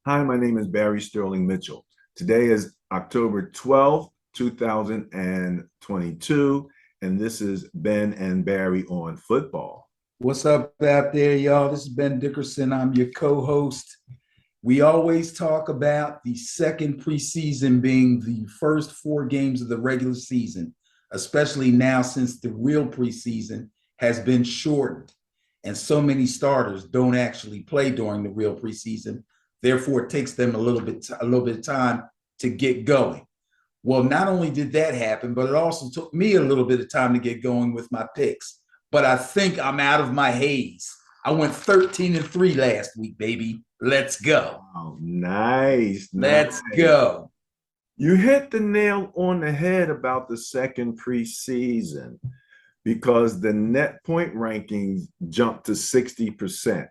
Hi, my name is Barry Sterling Mitchell. Today is October 12th, 2022, and this is Ben and Barry on football. What's up out there, y'all? This is Ben Dickerson. I'm your co-host. We always talk about the second preseason being the first 4 games of the regular season, especially now since the real preseason has been shortened and so many starters don't actually play during the real preseason. Therefore, it takes them a little bit of time to get going. Well, not only did that happen, but it also took me a little bit of time to get going with my picks. But I think I'm out of my haze. I went 13-3 last week, baby. Let's go. Oh, nice. Let's go. You hit the nail on the head about the second preseason because the net point rankings jumped to 60%.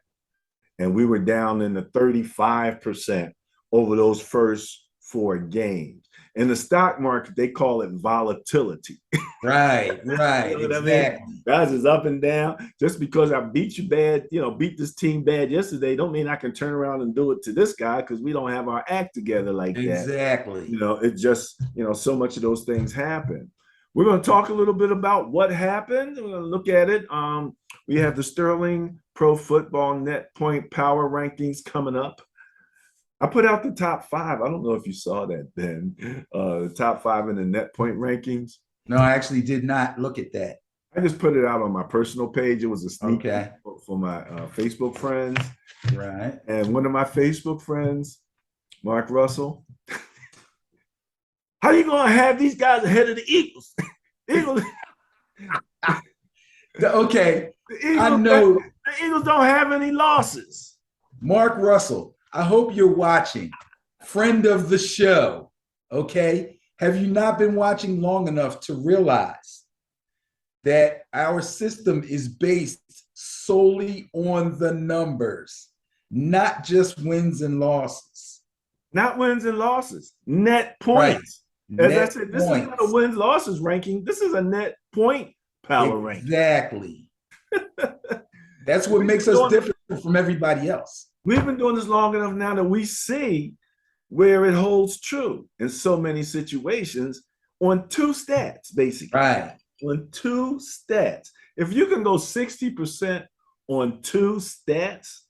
And we were down in the 35% over those first 4 games. In the stock market, they call it volatility. Right, You know what exactly. I mean? Guys is up and down. Just because I beat you bad, beat this team bad yesterday, don't mean I can turn around and do it to this guy because we don't have our act together like that. Exactly. It just, so much of those things happen. We're going to talk a little bit about what happened. We're going to look at it. We have the Sterling Pro Football Net Point Power Rankings coming up. I put out the top 5. I don't know if you saw that, Ben. The top 5 in the net point rankings. No, I actually did not look at that. I just put it out on my personal page. It was a sneak peek for my Facebook friends. Right. And one of my Facebook friends, Mark Russell, how are you going to have these guys ahead of the Eagles? Okay. I know the Eagles don't have any losses. Mark Russell, I hope you're watching. Friend of the show. Okay. Have you not been watching long enough to realize that our system is based solely on the numbers, not just wins and losses? Not wins and losses, net points. Right. As I said, this is not a wins losses ranking. This is a net point power ranking. Exactly. That's what makes us different from everybody else. We've been doing this long enough now that we see where it holds true in so many situations on 2 stats, basically. Right. On 2 stats. If you can go 60% on 2 stats,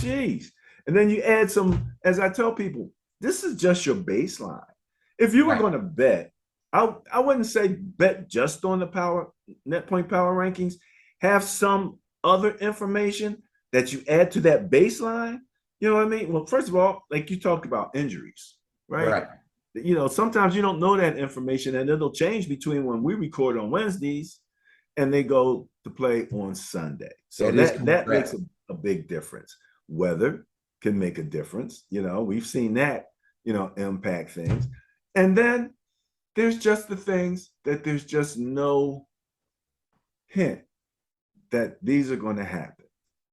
geez. And then you add some, as I tell people, this is just your baseline. If you were going to bet, I wouldn't say bet just on the net point power rankings. Have some other information that you add to that baseline. You know what I mean? Well, first of all, like you talked about injuries, right? Sometimes you don't know that information, and it'll change between when we record on Wednesdays and they go to play on Sunday. So that makes a big difference. Weather can make a difference. We've seen that, impact things. And then there's just the things that there's just no hint that these are going to happen.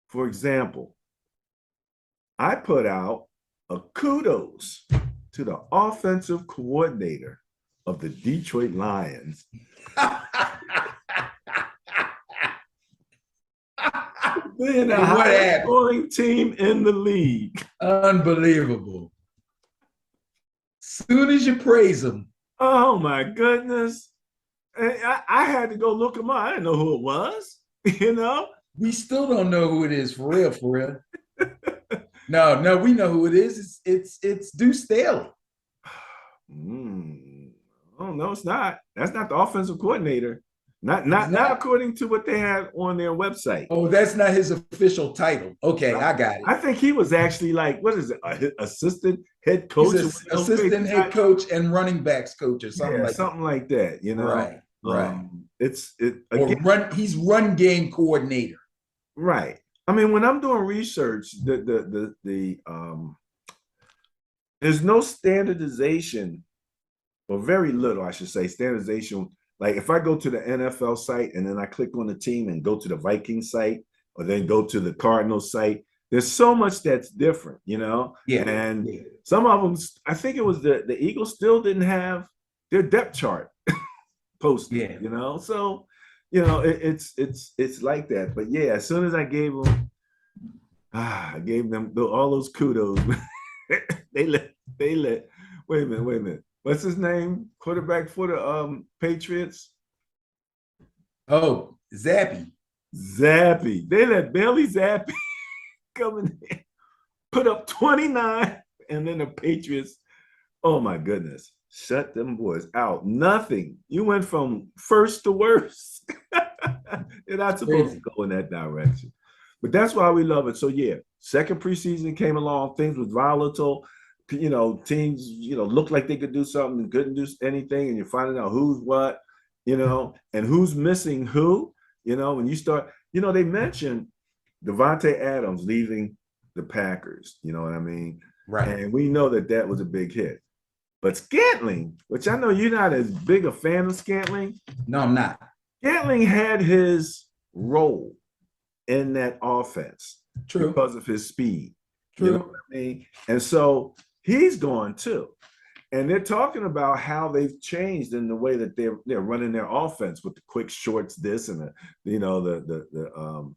For example, I put out a kudos to the offensive coordinator of the Detroit Lions. Being the highest scoring team in the league. Unbelievable. Soon as you praise them. Oh my goodness. I had to go look him up. I didn't know who it was. We still don't know who it is for real, for real. No, we know who it is. It's Deuce Staley. Oh no, it's not. That's not the offensive coordinator. Not according to what they had on their website. Oh, that's not his official title. Okay, I got it. I think he was actually like, what is it, assistant head coach? Assistant head coach and running backs coach or something like something like that. Right. He's run game coordinator. Right. I mean, when I'm doing research, there's no standardization, or very little, I should say, standardization. Like if I go to the NFL site and then I click on the team and go to the Vikings site, or then go to the Cardinals site, there's so much that's different, Yeah. And some of them, I think it was the Eagles still didn't have their depth chart posted, So, it's like that. But yeah, as soon as I gave them all those kudos. they let wait a minute. What's his name? Quarterback for the Patriots? Oh, Zappy. Zappy. They let Bailey Zappy come in there, put up 29, and then the Patriots, oh my goodness, shut them boys out. Nothing. You went from first to worst. You're not supposed to go in that direction. But that's why we love it. So yeah, second preseason came along, things was volatile. Teams, looked like they could do something and couldn't do anything, and you're finding out who's what, and who's missing who. When you start, they mentioned Devontae Adams leaving the Packers. You know what I mean? Right. And we know that was a big hit. But Scantling, which I know you're not as big a fan of Scantling. No, I'm not. Scantling had his role in that offense. True. Because of his speed. True. You know what I mean? And so he's gone too. And they're talking about how they've changed in the way that they're running their offense with the quick shorts, this and the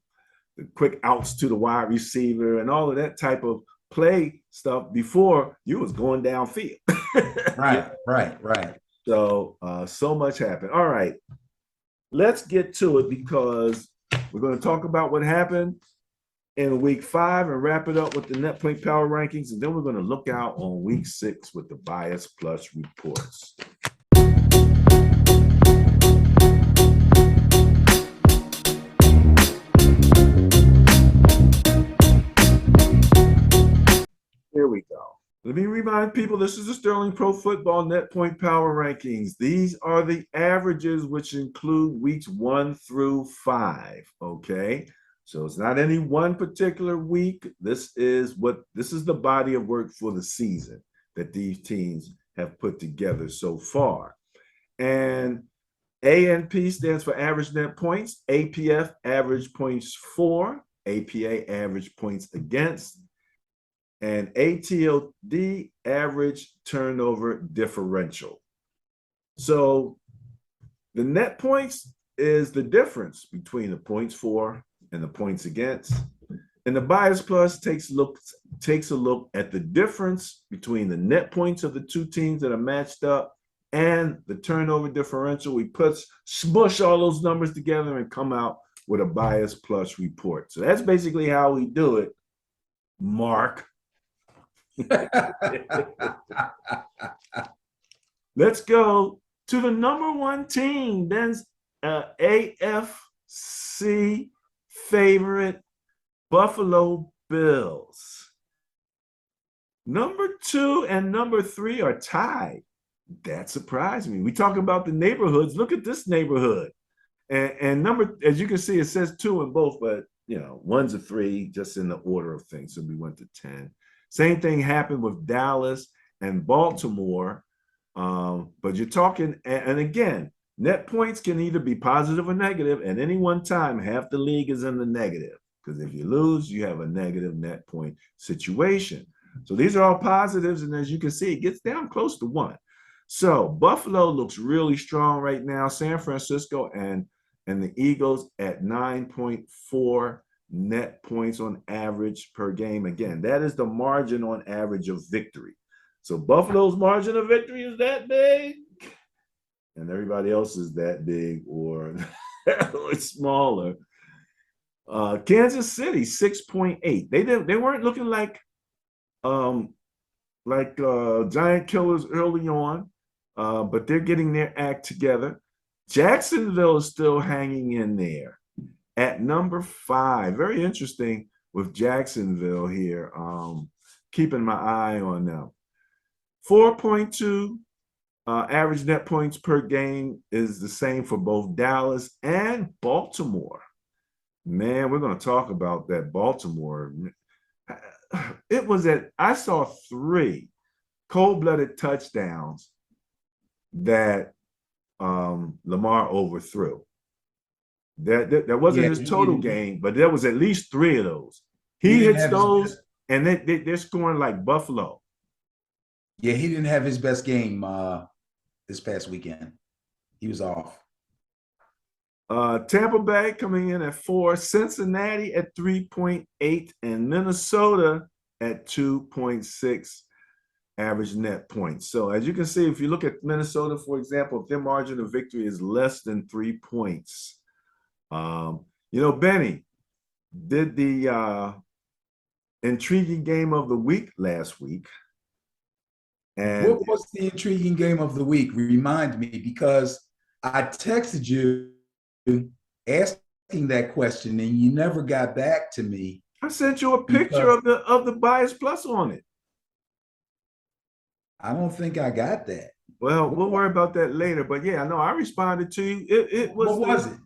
quick outs to the wide receiver and all of that type of play stuff before you was going downfield. Right. So so much happened. All right, let's get to it because we're going to talk about what happened in week 5 and wrap it up with the net point power rankings. And then we're going to look out on week 6 with the bias plus reports. Here we go. Let me remind people, this is the Sterling Pro Football Net Point Power Rankings. These are the averages, which include weeks 1 through 5, okay? So it's not any one particular week. This is the body of work for the season that these teams have put together so far. And ANP stands for average net points, APF average points for, APA average points against, and ATLD average turnover differential. So the net points is the difference between the points for and the points against. And the bias plus takes a look at the difference between the net points of the two teams that are matched up and the turnover differential. We smush all those numbers together and come out with a bias plus report. So that's basically how we do it, Mark. Let's go to the number 1 team. Ben's AFC favorite, Buffalo Bills. Number 2 and number 3 are tied. That surprised me. We talk about the neighborhoods. Look at this neighborhood. And number, as you can see, it says 2 in both, but 1's a 3, just in the order of things. So we went to 10. Same thing happened with Dallas and Baltimore. But you're talking, and again, net points can either be positive or negative. At any one time, half the league is in the negative, because if you lose, you have a negative net point situation. So these are all positives, and as you can see, it gets down close to 1. So Buffalo looks really strong right now. San Francisco and the Eagles at 9.4 net points on average per game. Again, that is the margin on average of victory. So Buffalo's margin of victory is that big, and everybody else is that big or smaller. Kansas City 6.8. They weren't looking like giant killers early on, but they're getting their act together. Jacksonville is still hanging in there at number 5. Very interesting with Jacksonville here. Keeping my eye on them. 4.2 average net points per game is the same for both Dallas and Baltimore. Man, we're going to talk about that Baltimore. I saw 3 cold-blooded touchdowns that Lamar overthrew. That wasn't his total game, but there was at least 3 of those. He hits those, and they're scoring like Buffalo. Yeah, he didn't have his best game this past weekend. He was off. Tampa Bay coming in at 4, Cincinnati at 3.8, and Minnesota at 2.6. average net points. So as you can see, if you look at Minnesota, for example, if their margin of victory is less than 3 points, Benny did the intriguing game of the week last week. And what was the intriguing game of the week? Remind me, because I texted you asking that question and you never got back to me. I sent you a picture of the bias plus on it. I don't think I got that. Well, we'll worry about that later. But yeah, no, I responded to you. It was what was it?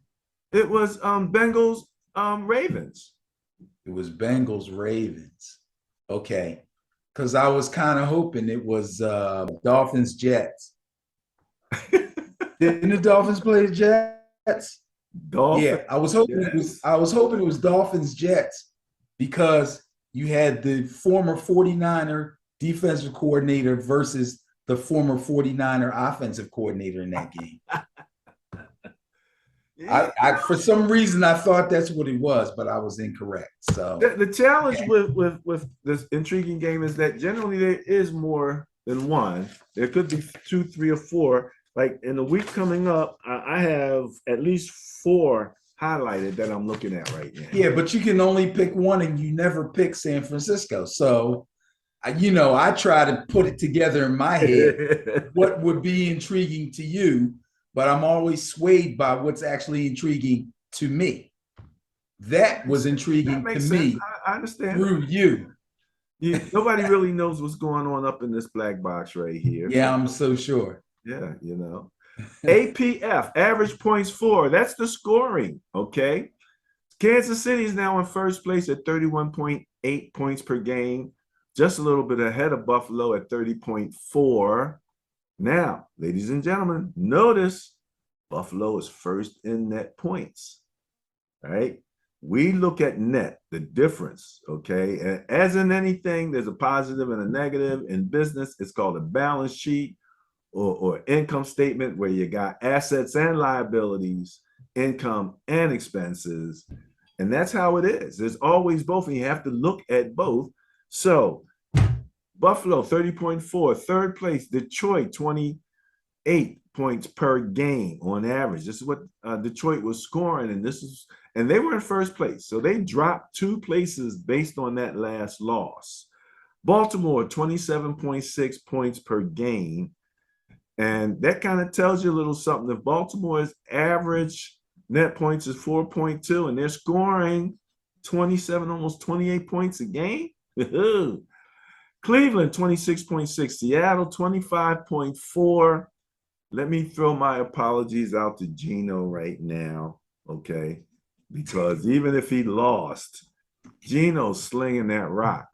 It was Bengals Ravens. It was Bengals Ravens. Okay. Because I was kind of hoping it was Dolphins Jets. Didn't the Dolphins play the Jets? Dolphins. Yeah, I was hoping it was Dolphins Jets, because you had the former 49er defensive coordinator versus the former 49er offensive coordinator in that game. Yeah. I for some reason I thought that's what it was, but I was incorrect. So the challenge with this intriguing game is that generally there is more than one. There could be 2, 3, or 4. Like in the week coming up, I have at least 4 highlighted that I'm looking at right now. Yeah, but you can only pick one, and you never pick San Francisco. So, I try to put it together in my head what would be intriguing to you, but I'm always swayed by what's actually intriguing to me. That was intriguing to me. I understand. Through you. Nobody really knows what's going on up in this black box right here. Yeah, I'm so sure. Yeah, APF, average points for, that's the scoring, okay? Kansas City is now in first place at 31.8 points per game, just a little bit ahead of Buffalo at 30.4. Now, ladies and gentlemen, notice Buffalo is first in net points, right? We look at net, the difference, okay? And as in anything, there's a positive and a negative. In business, it's called a balance sheet. Or income statement, where you got assets and liabilities, income and expenses. And that's how it is. There's always both, and you have to look at both. So Buffalo, 30.4. Third place, Detroit, 28 points per game on average. This is what Detroit was scoring, and they were in first place. So they dropped 2 places based on that last loss. Baltimore, 27.6 points per game. And that kind of tells you a little something. If Baltimore's average net points is 4.2 and they're scoring 27, almost 28 points a game. Cleveland, 26.6. Seattle, 25.4. Let me throw my apologies out to Gino right now, okay? Because even if he lost, Gino's slinging that rock.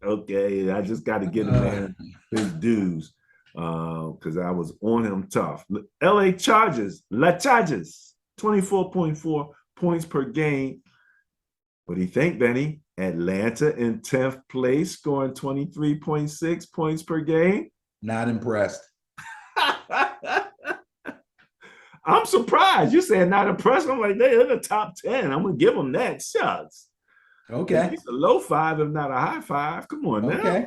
Okay, I just got to get a man his dues. Because I was on him tough. LA Chargers, 24.4 points per game. What do you think, Benny? Atlanta in 10th place, scoring 23.6 points per game. Not impressed. I'm surprised. You said not impressed. I'm like, they're in the top 10. I'm going to give them that. Shucks. Okay. It's a low 5, if not a high 5. Come on now. Okay.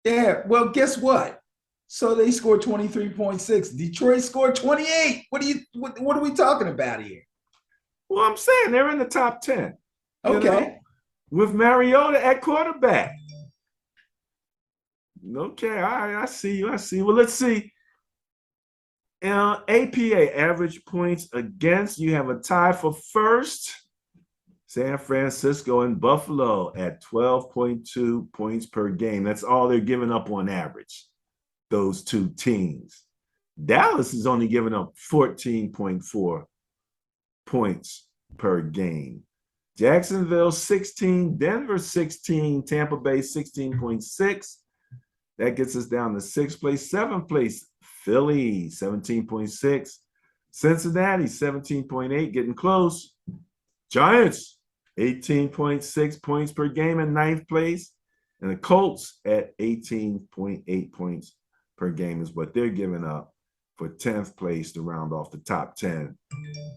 Yeah, well, guess what? So they scored 23.6. Detroit scored 28. What are we talking about here? Well, I'm saying they're in the top 10. Okay. With Mariota at quarterback. Okay, all right, I see you. Well, let's see. APA, average points against. You have a tie for first. San Francisco and Buffalo at 12.2 points per game. That's all they're giving up on average, those 2 teams. Dallas is only giving up 14.4 points per game. Jacksonville, 16. Denver, 16. Tampa Bay, 16.6. That gets us down to 6th place. 7th place, Philly, 17.6. Cincinnati, 17.8, getting close. Giants, 18.6 points per game in 9th place. And the Colts at 18.8 points per game is what they're giving up for 10th place to round off the top 10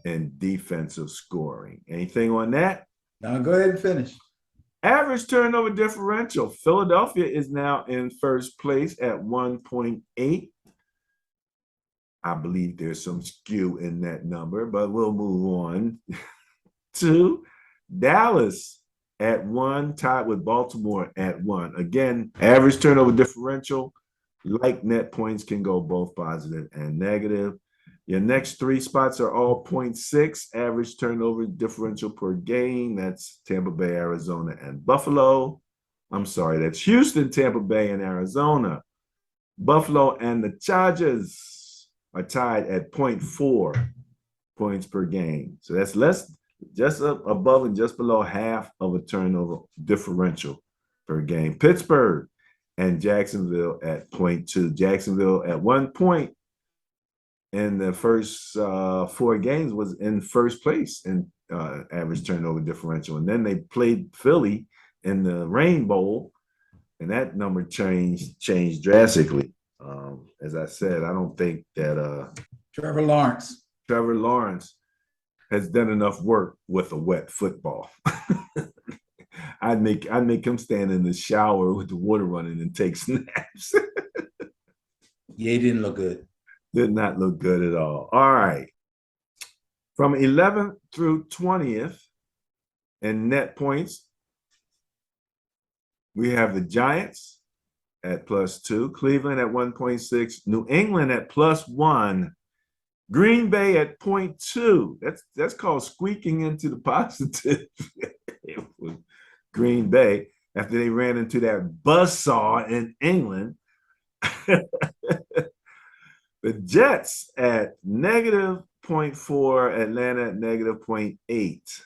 in defensive scoring. Anything on that? Now go ahead and finish. Average turnover differential. Philadelphia is now in first place at 1.8. I believe there's some skew in that number, but we'll move on. 2, Dallas at 1, tied with Baltimore at 1. Again, average turnover differential, like net points, can go both positive and negative. Your next 3 spots are all 0.6 average turnover differential per game. That's Tampa Bay, Arizona, and Buffalo. I'm sorry, that's Houston, Tampa Bay, and Arizona. Buffalo and the Chargers are tied at 0.4 points per game. So that's less, just up above and just below half of a turnover differential per game. Pittsburgh and Jacksonville at 0.2. Jacksonville at 1 point in the first 4 games was in first place in average turnover differential. And then they played Philly in the Rain Bowl, and that number changed drastically. As I said, I don't think that Trevor Lawrence has done enough work with a wet football. I'd make him stand in the shower with the water running and take snaps. Yeah, he didn't look good. Did not look good at all. All right. From 11th through 20th in net points, we have the Giants at +2, Cleveland at 1.6, New England at +1, Green Bay at 0.2. That's called squeaking into the positive. Green Bay, after they ran into that buzzsaw in England. The Jets at -0.4, Atlanta at -0.8.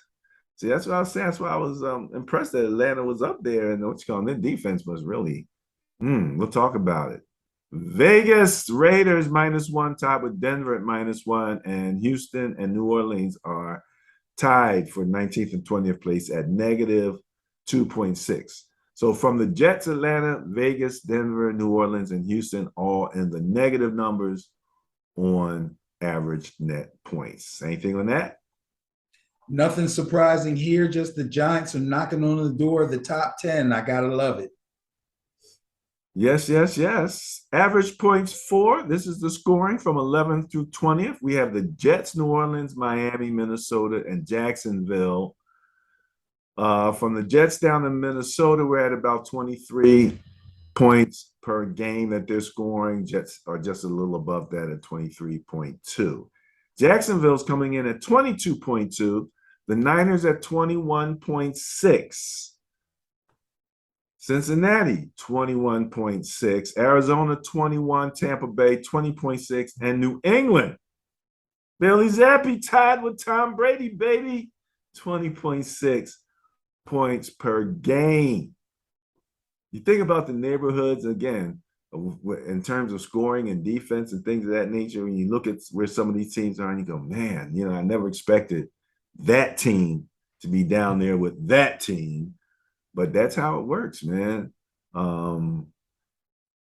See, that's what I was saying. That's why I was impressed that Atlanta was up there, and what you call their defense was really. We'll talk about it. Vegas Raiders -1, tied with Denver at -1, and Houston and New Orleans are tied for 19th and 20th place at -2.6. So from the Jets, Atlanta, Vegas, Denver, New Orleans, and Houston, all in the negative numbers on average net points. Anything on that? Nothing surprising here. Just the Giants are knocking on the door of the top 10. I gotta love it. Yes. Average points for, this is the scoring from 11th through 20th. We have the Jets, New Orleans, Miami, Minnesota, and Jacksonville. From the Jets down to Minnesota, we're at about 23 points per game that they're scoring. Jets are just a little above that at 23.2. Jacksonville's coming in at 22.2. The Niners at 21.6. Cincinnati, 21.6. Arizona, 21. Tampa Bay, 20.6. And New England, Bailey Zappi tied with Tom Brady, baby, 20.6 points per game. You think about the neighborhoods, again, in terms of scoring and defense and things of that nature, when you look at where some of these teams are and you go, man, I never expected that team to be down there with that team. But that's how it works, man.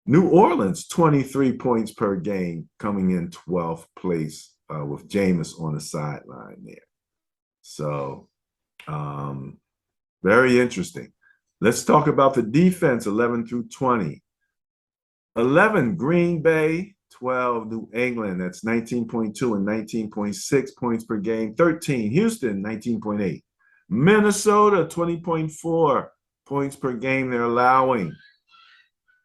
New Orleans, 23 points per game, coming in 12th place with Jameis on the sideline there. So very interesting. Let's talk about the defense, 11 through 20. 11, Green Bay. 12, New England. That's 19.2 and 19.6 points per game. 13, Houston, 19.8. Minnesota, 20.4 points per game they're allowing.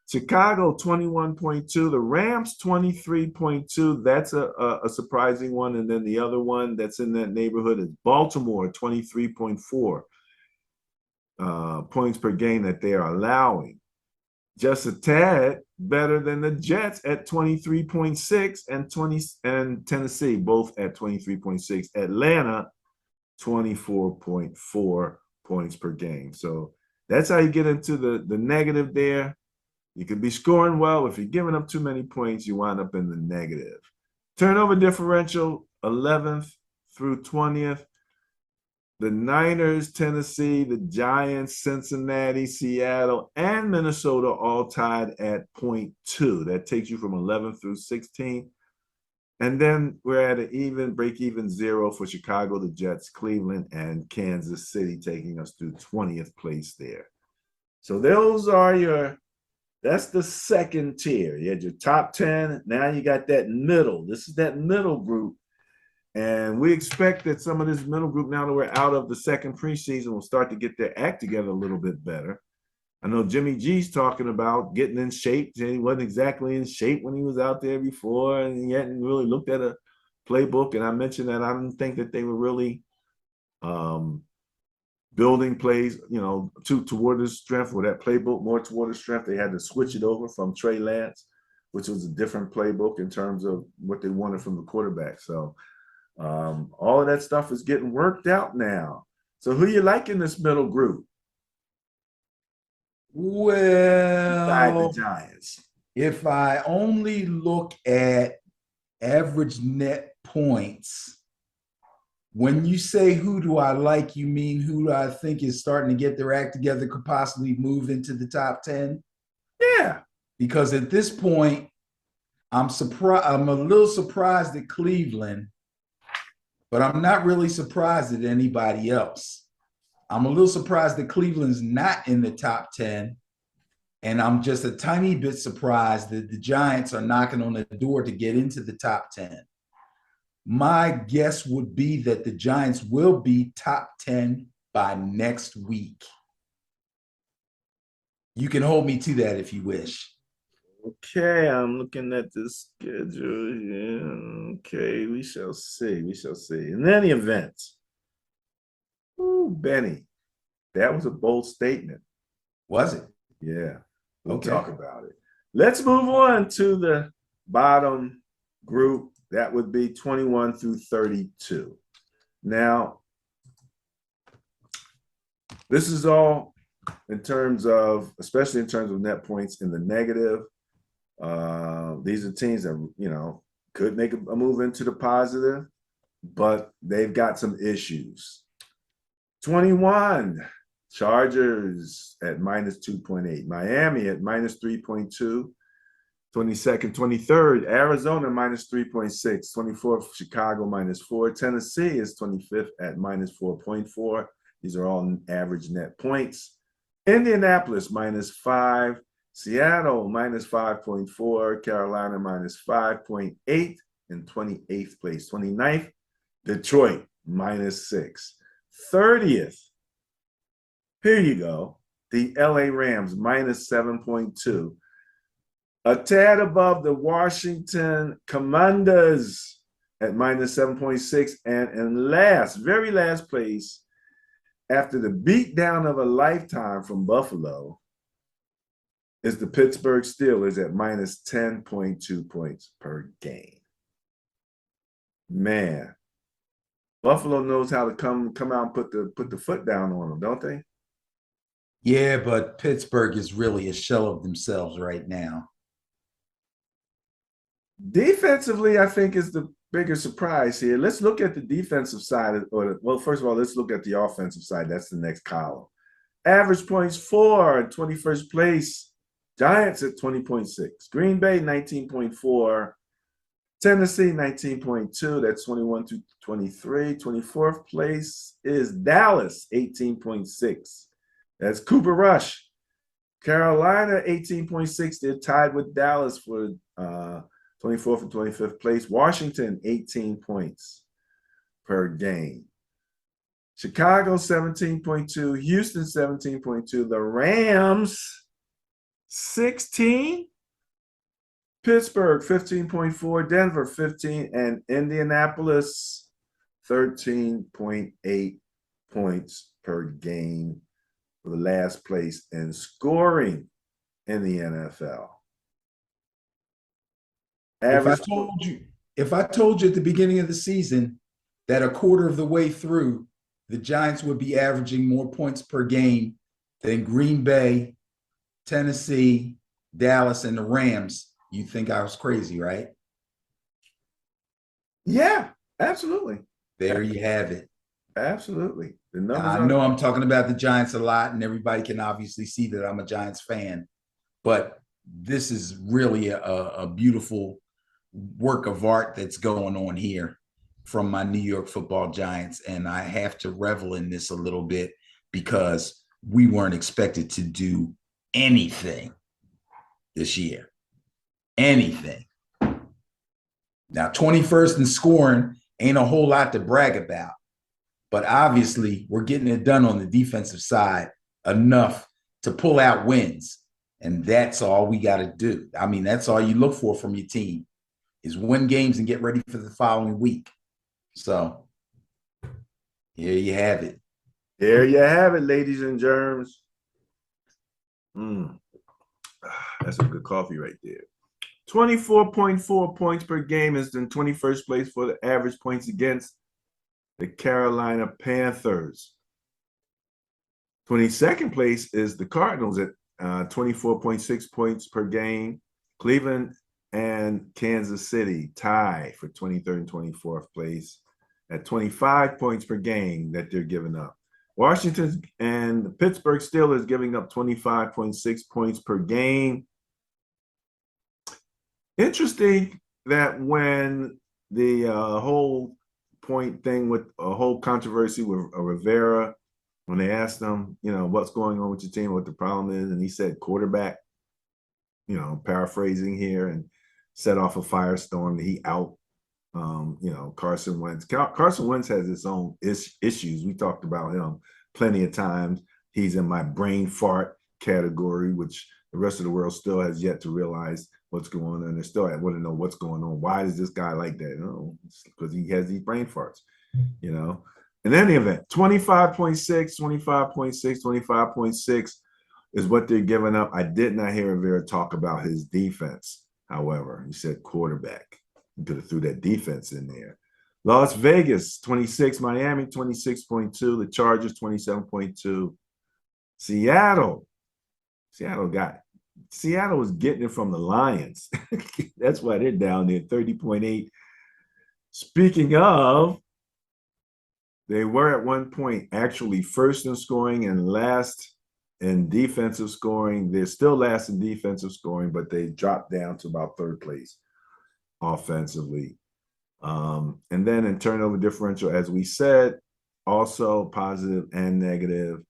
Chicago, 21.2. The Rams, 23.2. That's a surprising one. And then the other one that's in that neighborhood is Baltimore, 23.4 points per game that they are allowing. Just a tad better than the Jets at 23.6 and Tennessee both at 23.6. Atlanta, 24.4 points per game. So that's how you get into the negative there. You could be scoring well. If you're giving up too many points, you wind up in the negative. Turnover differential, 11th through 20th. The Niners, Tennessee, the Giants, Cincinnati, Seattle, and Minnesota all tied at 0.2. That takes you from 11th through 16th. And then we're at an even break even 0 for Chicago, the Jets, Cleveland, and Kansas City, taking us to 20th place there. So those are that's the second tier. You had your top 10. Now you got that middle. This is that middle group. And we expect that some of this middle group, now that we're out of the second preseason, will start to get their act together a little bit better. I know Jimmy G's talking about getting in shape. He wasn't exactly in shape when he was out there before, and he hadn't really looked at a playbook. And I mentioned that I didn't think that they were really building plays, toward his strength, or that playbook more toward his strength. They had to switch it over from Trey Lance, which was a different playbook in terms of what they wanted from the quarterback. So all of that stuff is getting worked out now. So who you like in this middle group? Beside the Well, Giants. if I only look at average net points, when you say who do I like, you mean who do I think is starting to get their act together, could possibly move into the top 10? Yeah. Because at this point, I'm a little surprised at Cleveland, but I'm not really surprised at anybody else. I'm a little surprised that Cleveland's not in the top 10. And I'm just a tiny bit surprised that the Giants are knocking on the door to get into the top 10. My guess would be that the Giants will be top 10 by next week. You can hold me to that if you wish. Okay, I'm looking at the schedule. Yeah, okay, we shall see. We shall see. In any event, Benny, that was a bold statement. Was it? Yeah, we'll Okay. talk about it. Let's move on to the bottom group. That would be 21 through 32. Now, this is all in terms of, especially in terms of net points in the negative. These are teams that, could make a move into the positive, but they've got some issues. 21, Chargers at minus 2.8. Miami at minus 3.2. 22nd, 23rd, Arizona minus 3.6. 24th, Chicago minus 4. Tennessee is 25th at minus 4.4. These are all average net points. Indianapolis minus 5. Seattle minus 5.4. Carolina minus 5.8 in 28th place. 29th, Detroit minus 6. 30th, here you go, the LA Rams minus 7.2. A tad above the Washington Commanders at minus 7.6. And in very last place, after the beatdown of a lifetime from Buffalo, is the Pittsburgh Steelers at minus 10.2 points per game. Man, Buffalo knows how to come out and put the foot down on them, don't they? Yeah, but Pittsburgh is really a shell of themselves right now. Defensively, I think is the bigger surprise here. Let's look at the defensive side. First of all, let's look at the offensive side. That's the next column. Average points for 21st place. Giants at 20.6. Green Bay, 19.4. Tennessee, 19.2. That's 21 to 23. 24th place is Dallas, 18.6. That's Cooper Rush. Carolina, 18.6. They're tied with Dallas for 24th and 25th place. Washington, 18 points per game. Chicago, 17.2. Houston, 17.2. The Rams, 16. Pittsburgh, 15.4. Denver, 15. And Indianapolis, 13.8 points per game for the last place in scoring in the NFL. If I told you at the beginning of the season that a quarter of the way through, the Giants would be averaging more points per game than Green Bay, Tennessee, Dallas, and the Rams, you'd think I was crazy, right? Yeah, absolutely. There you have it. Absolutely. The numbers I know I'm talking about the Giants a lot, and everybody can obviously see that I'm a Giants fan, but this is really a beautiful work of art that's going on here from my New York Football Giants. And I have to revel in this a little bit because we weren't expected to do anything this year. Anything. Now, 21st in scoring ain't a whole lot to brag about, but obviously we're getting it done on the defensive side enough to pull out wins. And that's all we got to do. I mean, that's all you look for from your team is win games and get ready for the following week. So here you have it. There you have it, ladies and germs. That's a good coffee right there. 24.4 points per game is in 21st place for the average points against the Carolina Panthers. 22nd place is the Cardinals at 24.6 points per game. Cleveland and Kansas City tie for 23rd and 24th place at 25 points per game that they're giving up. Washington and the Pittsburgh Steelers giving up 25.6 points per game. Interesting that when the whole point thing with a whole controversy with Rivera, when they asked him, what's going on with your team, what the problem is, and he said quarterback, paraphrasing here, and set off a firestorm. He out, Carson Wentz. Carson Wentz has his own issues. We talked about him plenty of times. He's in my brain fart category, which the rest of the world still has yet to realize what's going on. They still want to know what's going on. Why is this guy like that? It's because he has these brain farts, In any event, 25.6, 25.6, 25.6 is what they're giving up. I did not hear Rivera talk about his defense. However, he said quarterback. He could have threw that defense in there. Las Vegas, 26. Miami, 26.2. The Chargers, 27.2. Seattle was getting it from the Lions. That's why they're down there, 30.8. Speaking of, they were at one point actually first in scoring and last in defensive scoring. They're still last in defensive scoring, but they dropped down to about third place offensively. And then in turnover differential, as we said, also positive and negative.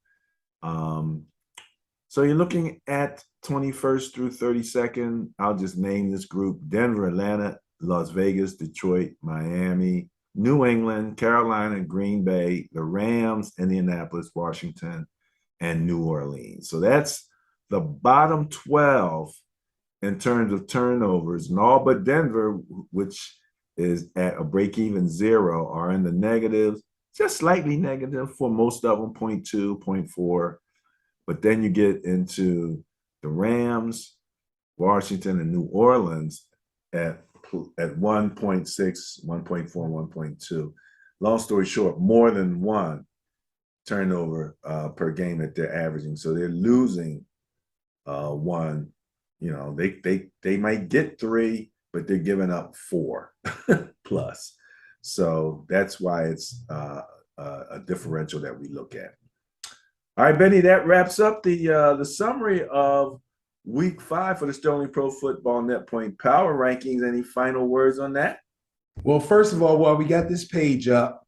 So you're looking at 21st through 32nd. I'll just name this group: Denver, Atlanta, Las Vegas, Detroit, Miami, New England, Carolina, Green Bay, the Rams, Indianapolis, Washington, and New Orleans. So that's the bottom 12 in terms of turnovers. And all but Denver, which is at a break-even 0, are in the negatives, just slightly negative for most of them, 0.2, 0.4. But then you get into the Rams, Washington, and New Orleans at 1.6, 1.4, 1.2. Long story short, more than one turnover per game that they're averaging. So they're losing one. They might get 3, but they're giving up 4 plus. So that's why it's a differential that we look at. All right, Benny, that wraps up the summary of Week 5 for the Sterling Pro Football Net Point Power Rankings. Any final words on that? Well, first of all, while we got this page up,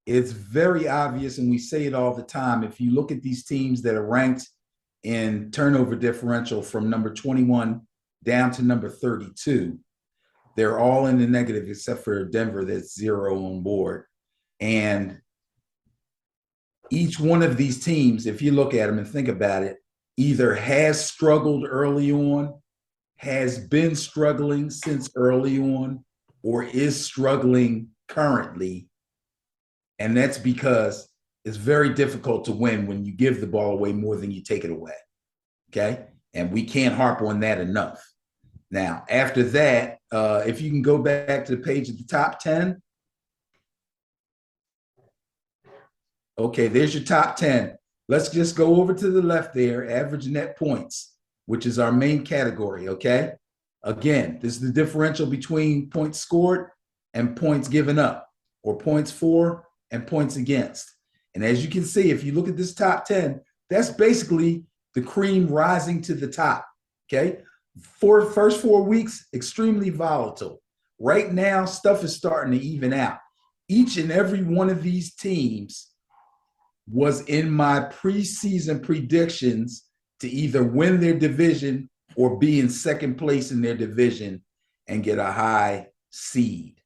it's very obvious, and we say it all the time. If you look at these teams that are ranked in turnover differential from number 21 down to number 32, they're all in the negative except for Denver, that's 0 on board. And each one of these teams, if you look at them and think about it, either has struggled early on, has been struggling since early on, or is struggling currently. And that's because it's very difficult to win when you give the ball away more than you take it away. Okay? And we can't harp on that enough. Now, after that, if you can go back to the page at the top 10. Okay, there's your top 10. Let's just go over to the left there, average net points, which is our main category, okay? Again, this is the differential between points scored and points given up, or points for and points against. And as you can see, if you look at this top 10, that's basically the cream rising to the top, okay? First 4 weeks, extremely volatile. Right now, stuff is starting to even out. Each and every one of these teams was in my preseason predictions to either win their division or be in second place in their division and get a high seed.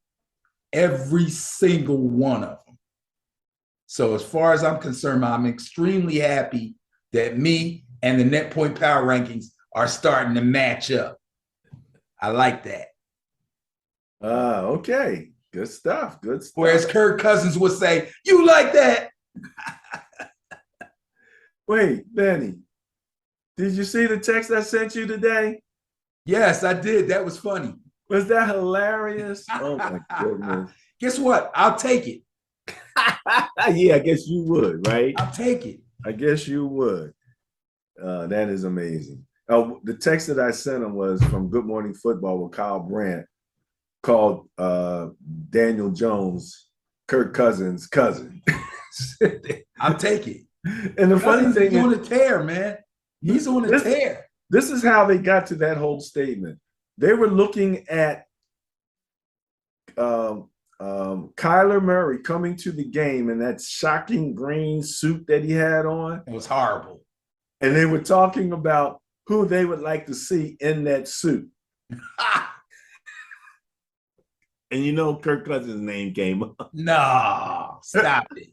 Every single one of them. So as far as I'm concerned, I'm extremely happy that me and the net point power rankings are starting to match up. I like that. Okay. Good stuff. Good stuff. Whereas Kirk Cousins would say, "You like that?" Wait, Benny, did you see the text I sent you today? Yes, I did. That was funny. Was that hilarious? Oh my goodness. Guess what? I'll take it. Yeah, I guess you would, right? I'll take it. I guess you would. That is amazing. The text that I sent him was from Good Morning Football with Kyle Brandt, called Daniel Jones, Kirk Cousins' cousin. I'll take it. And the funny thing is, on a tear, man. He's on a tear. This is how they got to that whole statement. They were looking at Kyler Murray coming to the game in that shocking green suit that he had on. It was horrible. And they were talking about who they would like to see in that suit. And you know, Kirk Cousins' name came up. No, stop it.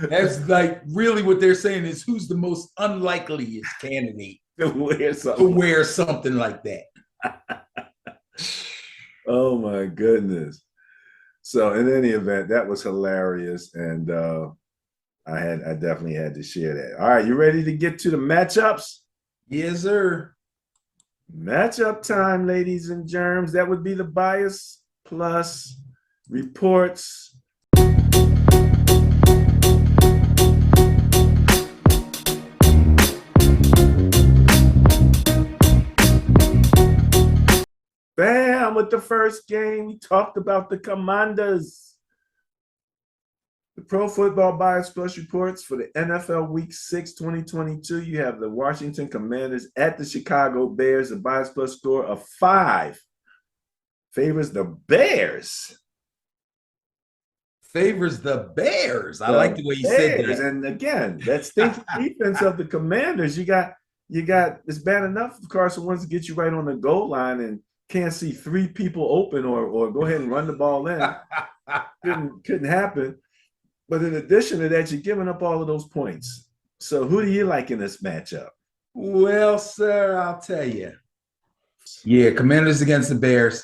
That's like really what they're saying is who's the most unlikeliest candidate to wear something like that. Oh my goodness. So in any event, that was hilarious. And I definitely had to share that. All right, you ready to get to the matchups? Yes, sir. Matchup time, ladies and germs. That would be the bias plus reports. Bam, with the first game, we talked about the Commanders. The Pro Football Bias Plus reports for the NFL Week 6, 2022. You have the Washington Commanders at the Chicago Bears. A Bias Plus score of 5 favors the Bears. Favors the Bears. I like the way you said that. And again, that stinky defense of the Commanders. You got. It's bad enough if Carson wants to get you right on the goal line and can't see 3 people open or go ahead and run the ball in. Couldn't happen. But in addition to that, you're giving up all of those points. So who do you like in this matchup? Well, sir, I'll tell you. Yeah, Commanders against the Bears.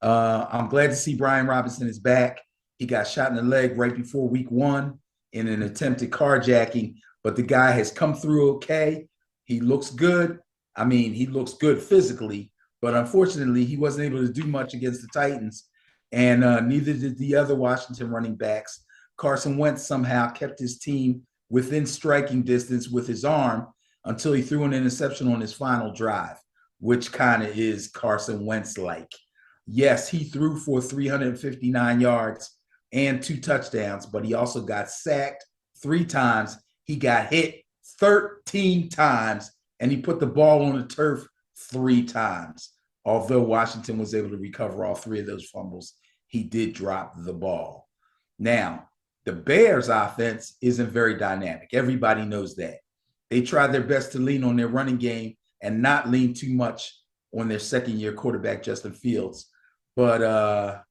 I'm glad to see Brian Robinson is back. He got shot in the leg right before week 1 in an attempted carjacking, but the guy has come through okay. He looks good. I mean, he looks good physically, but unfortunately, he wasn't able to do much against the Titans, and neither did the other Washington running backs. Carson Wentz somehow kept his team within striking distance with his arm until he threw an interception on his final drive, which kind of is Carson Wentz-like. Yes, he threw for 359 yards and 2 touchdowns, but he also got sacked 3 times. He got hit 13 times, and he put the ball on the turf 3 times. Although Washington was able to recover all 3 of those fumbles, he did drop the ball. Now, the Bears offense isn't very dynamic. Everybody knows that. They try their best to lean on their running game and not lean too much on their second-year quarterback, Justin Fields. But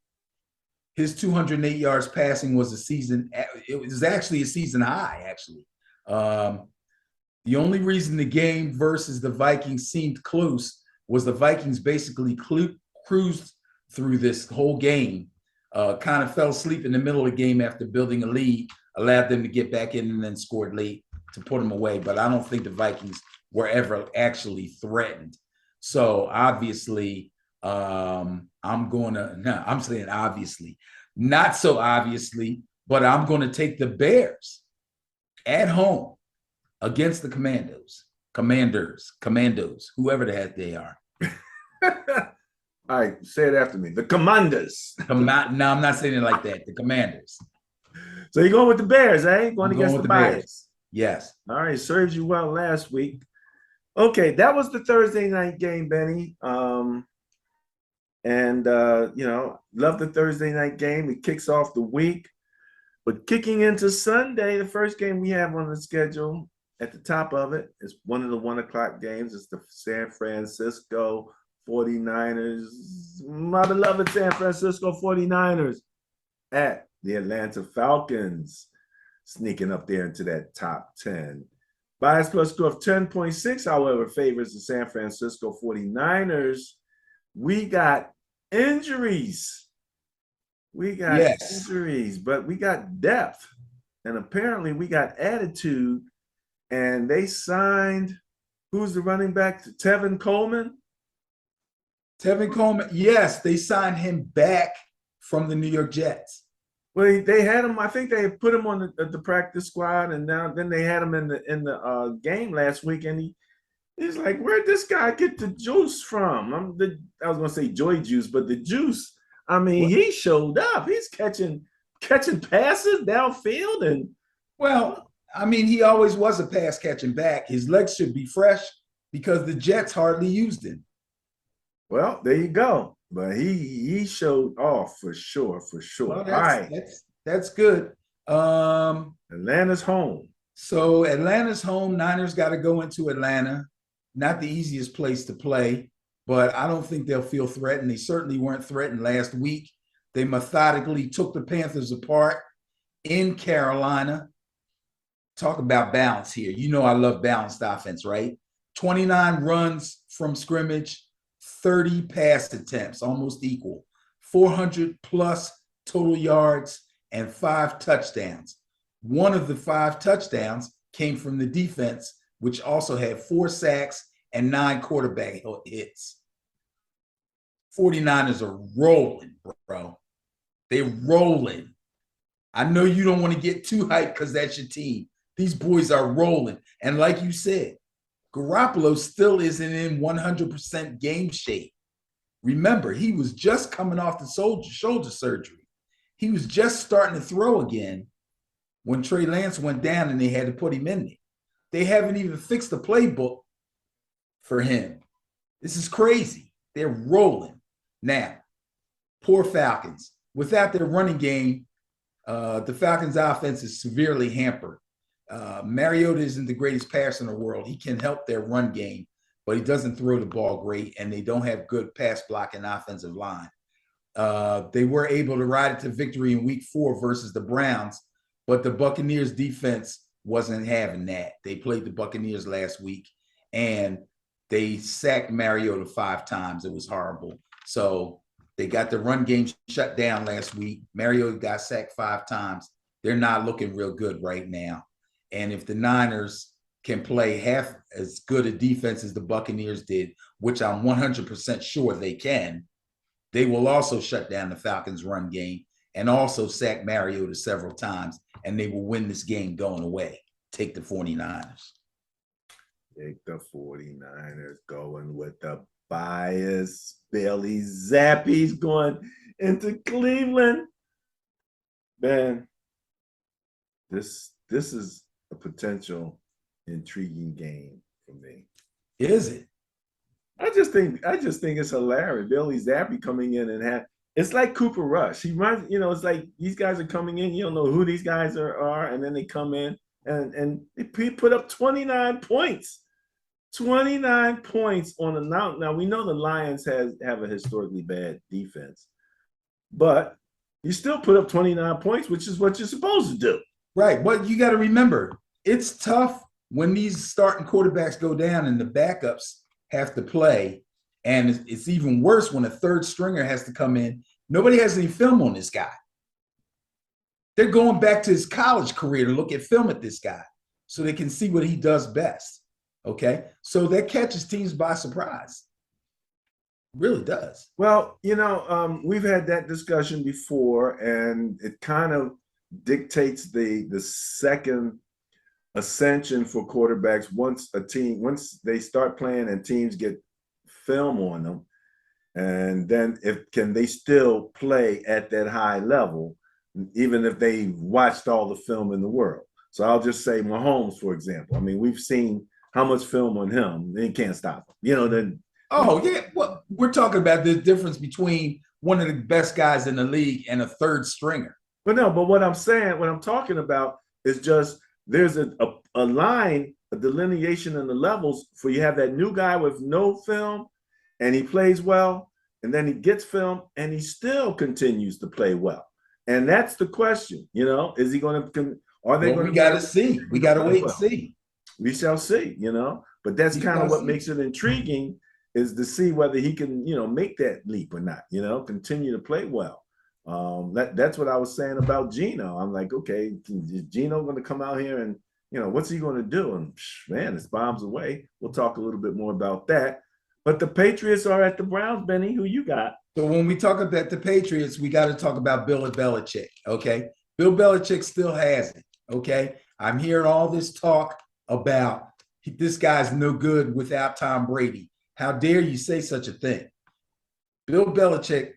his 208 yards passing was it was actually a season high, actually. The only reason the game versus the Vikings seemed close was the Vikings basically cruised through this whole game, kind of fell asleep in the middle of the game after building a lead, allowed them to get back in and then scored late to put them away. But I don't think the Vikings were ever actually threatened. So obviously, I'm saying obviously, not so obviously, but I'm going to take the Bears at home against the Commandos, whoever the heck they are. All right, say it after me. The Commanders. No, I'm not saying it like that. The Commanders. So you're going with the Bears, eh? Going against the bias. Bears. Yes. All right, served you well last week. Okay, that was the Thursday night game, Benny. And love the Thursday night game. It kicks off the week. But kicking into Sunday, the first game we have on the schedule at the top of it is one of the 1 o'clock games. It's the San Francisco 49ers, my beloved San Francisco 49ers at the Atlanta Falcons, sneaking up there into that top 10. Bias plus score of 10.6, however, favors the San Francisco 49ers. We got injuries. Yes. But we got depth. And apparently we got attitude. And they signed, who's the running back? Tevin Coleman. Tevin Coleman, yes, they signed him back from the New York Jets. Well, they had him. I think they put him on the practice squad, and then they had him in the game last week. And he's like, where'd this guy get the juice from? I was gonna say joy juice, but the juice. I mean, he showed up. He's catching passes downfield, and well, I mean, he always was a pass catching back. His legs should be fresh because the Jets hardly used him. well, there you go. But he showed off for sure. Well, All right, that's good. Atlanta's home. So Atlanta's home. Niners got to go into Atlanta. Not the easiest place to play, but I don't think they'll feel threatened. They certainly weren't threatened last week. They methodically took the Panthers apart in Carolina. Talk about balance here. You know I love balanced offense, right? 29 runs from scrimmage, 30 pass attempts, almost equal, 400 plus total yards, and 5 touchdowns. One of the 5 touchdowns came from the defense, which also had 4 sacks and 9 quarterback hits. 49ers are rolling, bro. They're rolling. I know you don't want to get too hyped because that's your team. These boys are rolling. And like you said, Garoppolo still isn't in 100% game shape. Remember, he was just coming off the shoulder surgery. He was just starting to throw again when Trey Lance went down and they had to put him in there. They haven't even fixed the playbook for him. This is crazy. They're rolling. Now, poor Falcons. Without their running game, the Falcons' offense is severely hampered. Mariota isn't the greatest passer in the world. He can help their run game, but he doesn't throw the ball great, and they don't have good pass blocking offensive line. They were able to ride it to victory in week 4 versus the Browns, but the Buccaneers defense wasn't having that. They played the Buccaneers last week, and they sacked Mariota 5 times. It was horrible. So they got the run game shut down last week. Mariota got sacked 5 times. They're not looking real good right now. And if the Niners can play half as good a defense as the Buccaneers did, which I'm 100% sure they can, they will also shut down the Falcons' run game and also sack Mariota several times, and they will win this game going away. Take the 49ers. Take the 49ers going with the bias. Bailey Zappi's going into Cleveland. Man, this is a potential intriguing game for me. Is it? I just think it's hilarious. Bailey Zappi coming in and it's like Cooper Rush. He runs, it's like these guys are coming in, you don't know who these guys are, and then they come in and he put up 29 points. 29 points on the mountain. Now we know the Lions have a historically bad defense, but you still put up 29 points, which is what you're supposed to do. Right. But you got to remember, it's tough when these starting quarterbacks go down and the backups have to play. And it's even worse when a third stringer has to come in. Nobody has any film on this guy. They're going back to his college career to look at film at this guy so they can see what he does best. Okay. So that catches teams by surprise. Really does. Well, we've had that discussion before, and it kind of dictates the second ascension for quarterbacks once they start playing and teams get film on them, and then can they still play at that high level even if they watched all the film in the world. So I'll just say Mahomes, for example. I mean, we've seen how much film on him, and he can't stop him. Then Oh, yeah. Well, we're talking about the difference between one of the best guys in the league and a third stringer. But no, but what I'm saying, what I'm talking about is just there's a line, a delineation in the levels for you have that new guy with no film and he plays well, and then he gets film and he still continues to play well. And that's the question, is he going to, are they Well, going we to be got able to see. We to got to play wait and well? see. We shall see. But that's We kind shall of what see. makes it intriguing is to see whether he can, make that leap or not, continue to play well. That's what I was saying about Gino. I'm like, okay, is Gino going to come out here and, what's he going to do? And man, it's bombs away. We'll talk a little bit more about that. But the Patriots are at the Browns, Benny. Who you got? So when we talk about the Patriots, we got to talk about Bill Belichick, okay? Bill Belichick still has it, okay? I'm hearing all this talk about this guy's no good without Tom Brady. How dare you say such a thing? Bill Belichick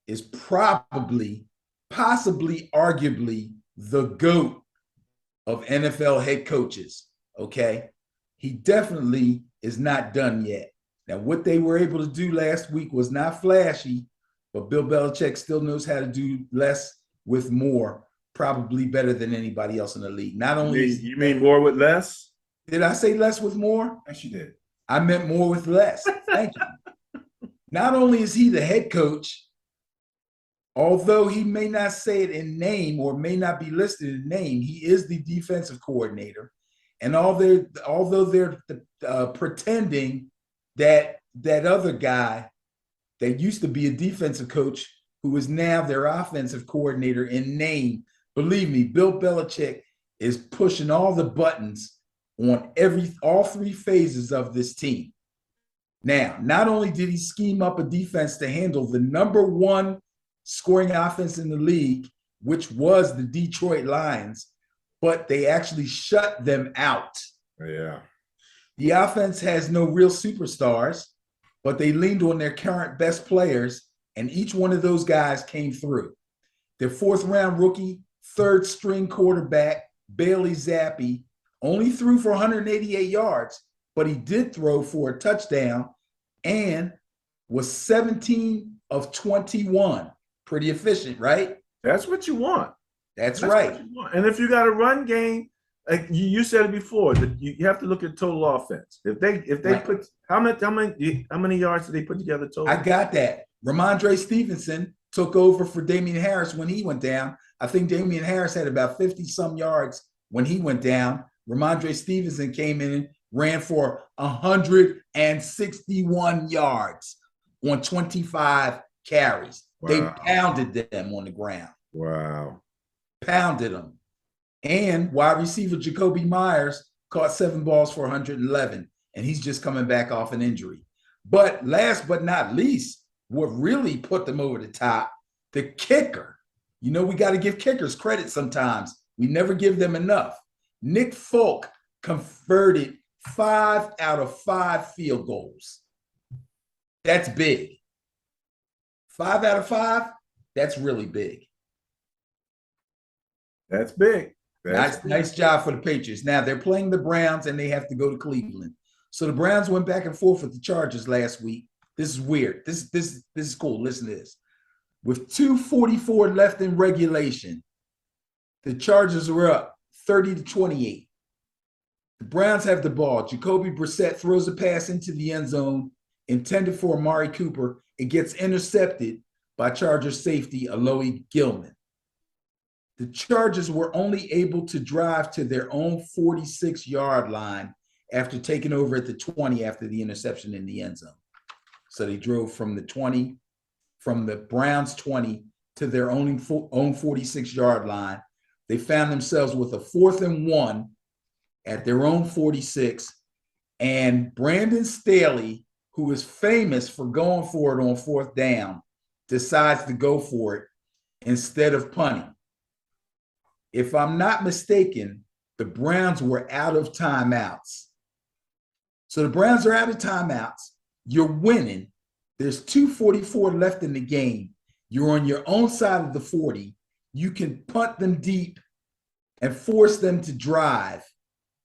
is possibly, arguably the GOAT of NFL head coaches, okay? He definitely is not done yet. Now, what they were able to do last week was not flashy, but Bill Belichick still knows how to do less with more, probably better than anybody else in the league. Not only you mean more with less? Did I say less with more? Yes, you did. I meant more with less. Thank you. Not only is he the head coach, although he may not say it in name or may not be listed in name, he is the defensive coordinator. And although they're pretending that other guy that used to be a defensive coach who is now their offensive coordinator in name, believe me, Bill Belichick is pushing all the buttons on all three phases of this team. Now, not only did he scheme up a defense to handle the number one scoring offense in the league, which was the Detroit Lions, but they actually shut them out. Yeah. The offense has no real superstars, but they leaned on their current best players, and each one of those guys came through. Their fourth-round rookie, third-string quarterback, Bailey Zappi, only threw for 188 yards, but he did throw for a touchdown and was 17 of 21. Pretty efficient, right? That's what you want. That's right. And if you got a run game, like you said it before, that you have to look at total offense. If they right. Put how many yards did they put together total? I got that. Ramondre Stevenson took over for Damian Harris when he went down. I think Damian Harris had about 50-some yards when he went down. Ramondre Stevenson came in and ran for 161 yards on 25 carries. Wow. They pounded them on the ground. Wow. Pounded them. And wide receiver Jacoby Myers caught 7 balls for 111, and he's just coming back off an injury. But last but not least, what really put them over the top, the kicker. We got to give kickers credit sometimes. We never give them enough. Nick Folk converted 5 out of 5 field goals. That's big. 5 out of 5, that's really big. That's big. Nice job for the Patriots. Now they're playing the Browns and they have to go to Cleveland. So the Browns went back and forth with the Chargers last week. This is weird. This is cool. Listen to this. With 2:44 left in regulation, the Chargers are up 30-28. The Browns have the ball. Jacoby Brissett throws a pass into the end zone intended for Amari Cooper. It gets intercepted by Chargers safety Aloy Gilman. The Chargers were only able to drive to their own 46-yard line after taking over at the 20 after the interception in the end zone. So they drove from the Browns 20 to their own 46-yard line. They found themselves with a 4th and 1 at their own 46. And Brandon Staley, who is famous for going for it on 4th down, decides to go for it instead of punting. If I'm not mistaken, the Browns were out of timeouts. So the Browns are out of timeouts. You're winning. There's 2:44 left in the game. You're on your own side of the 40. You can punt them deep and force them to drive,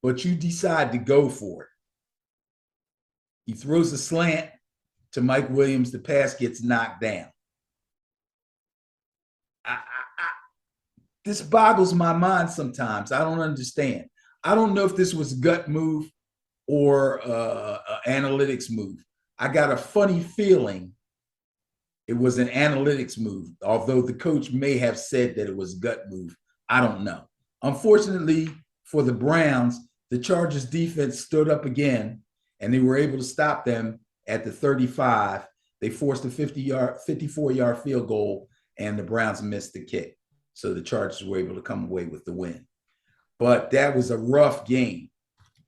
but you decide to go for it. He throws a slant. to Mike Williams. The pass gets knocked down. This boggles my mind sometimes. I don't understand. I don't know if this was gut move or analytics move. I got a funny feeling it was an analytics move, although the coach may have said that it was gut move. I don't know. Unfortunately for the Browns, the Chargers defense stood up again, and they were able to stop them at the 35. They forced a 54-yard field goal, and the Browns missed the kick. So the Chargers were able to come away with the win. But that was a rough game.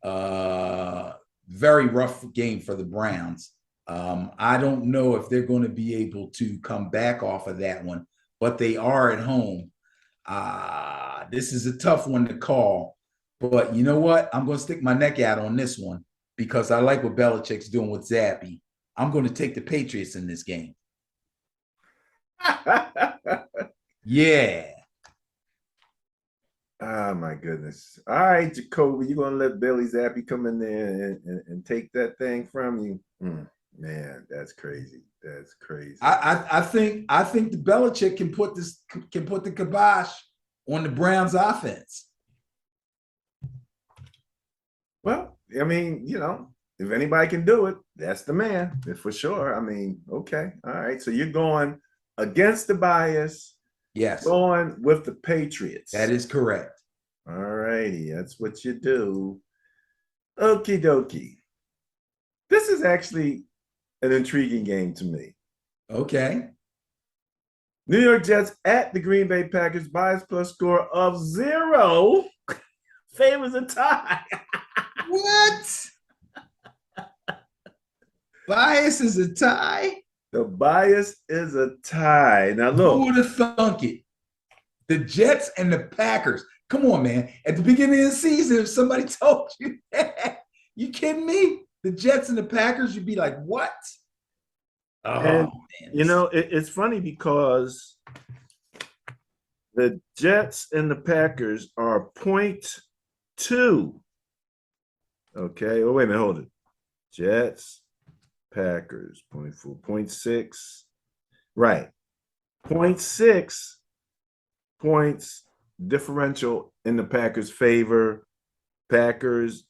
Very rough game for the Browns. I don't know if they're going to be able to come back off of that one, but they are at home. This is a tough one to call, but you know what? I'm going to stick my neck out on this one because I like what Belichick's doing with Zappy. I'm going to take the Patriots in this game. Yeah. Oh my goodness. All right, Jacoby, you're gonna let Billy Zappi come in there and take that thing from you? Man, that's crazy. That's crazy. I think the Belichick can put the kibosh on the Browns offense. Well, I mean, you know, if anybody can do it, that's the man, for sure. I mean, okay. All right. So you're going against the bias. Yes. Going with the Patriots. That is correct. All righty. That's what you do. Okie dokie. This is actually an intriguing game to me. Okay. New York Jets at the Green Bay Packers. Bias plus score of 0 favors a tie. What? Bias is a tie? The bias is a tie. Now look. Who would have thunk it? The Jets and the Packers. Come on, man. At the beginning of the season, if somebody told you that, you kidding me? The Jets and the Packers, you'd be like, what? Oh, and, man. You know, it's funny because the Jets and the Packers are 0.2. Okay. Oh, wait a minute. Hold it. Jets. Packers, 0.4, 0.6, right. 0.6 points differential in the Packers' favor. Packers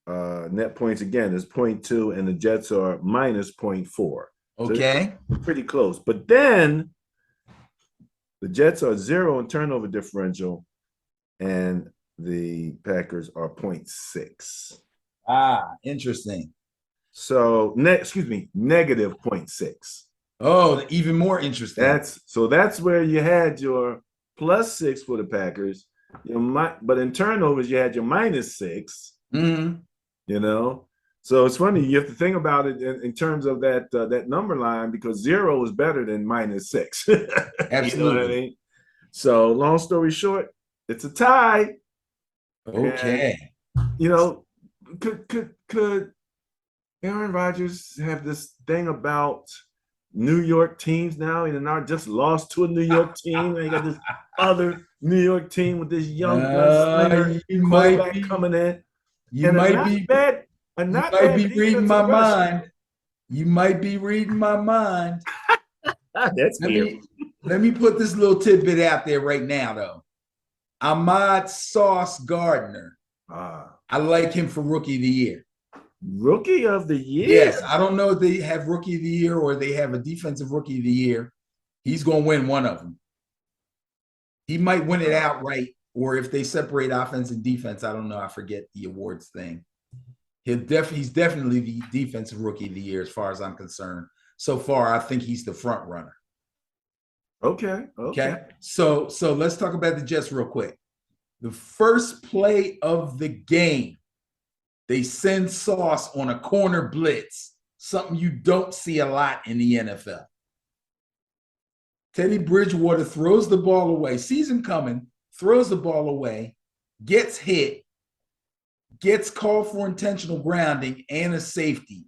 net points again is 0.2, and the Jets are minus 0.4. Okay. So pretty close. But then the Jets are 0 in turnover differential, and the Packers are 0.6. Interesting. So, negative 0.6. Oh, even more interesting. That's where you had your +6 for the Packers. But in turnovers, you had your -6. Mm-hmm. You know, so it's funny. You have to think about it in terms of that number line because 0 is better than -6. Absolutely. You know what I mean? So, long story short, it's a tie. Okay. And, you know, could Aaron Rodgers have this thing about New York teams now, and now just lost to a New York team. And you got this other New York team with this young gunslinger quarterback coming in. You might be reading my mind. You might be reading my mind. That's let me put this little tidbit out there right now, though. Ahmad Sauce Gardner. I like him for Rookie of the Year. Rookie of the Year? Yes, I don't know if they have Rookie of the Year or they have a Defensive Rookie of the Year. He's going to win one of them. He might win it outright, or if they separate offense and defense, I don't know. I forget the awards thing. He's definitely the Defensive Rookie of the Year as far as I'm concerned. So far, I think he's the front runner. Okay. So let's talk about the Jets real quick. The first play of the game, they send Sauce on a corner blitz, something you don't see a lot in the NFL. Teddy Bridgewater throws the ball away, sees him coming, throws the ball away, gets hit, gets called for intentional grounding and a safety.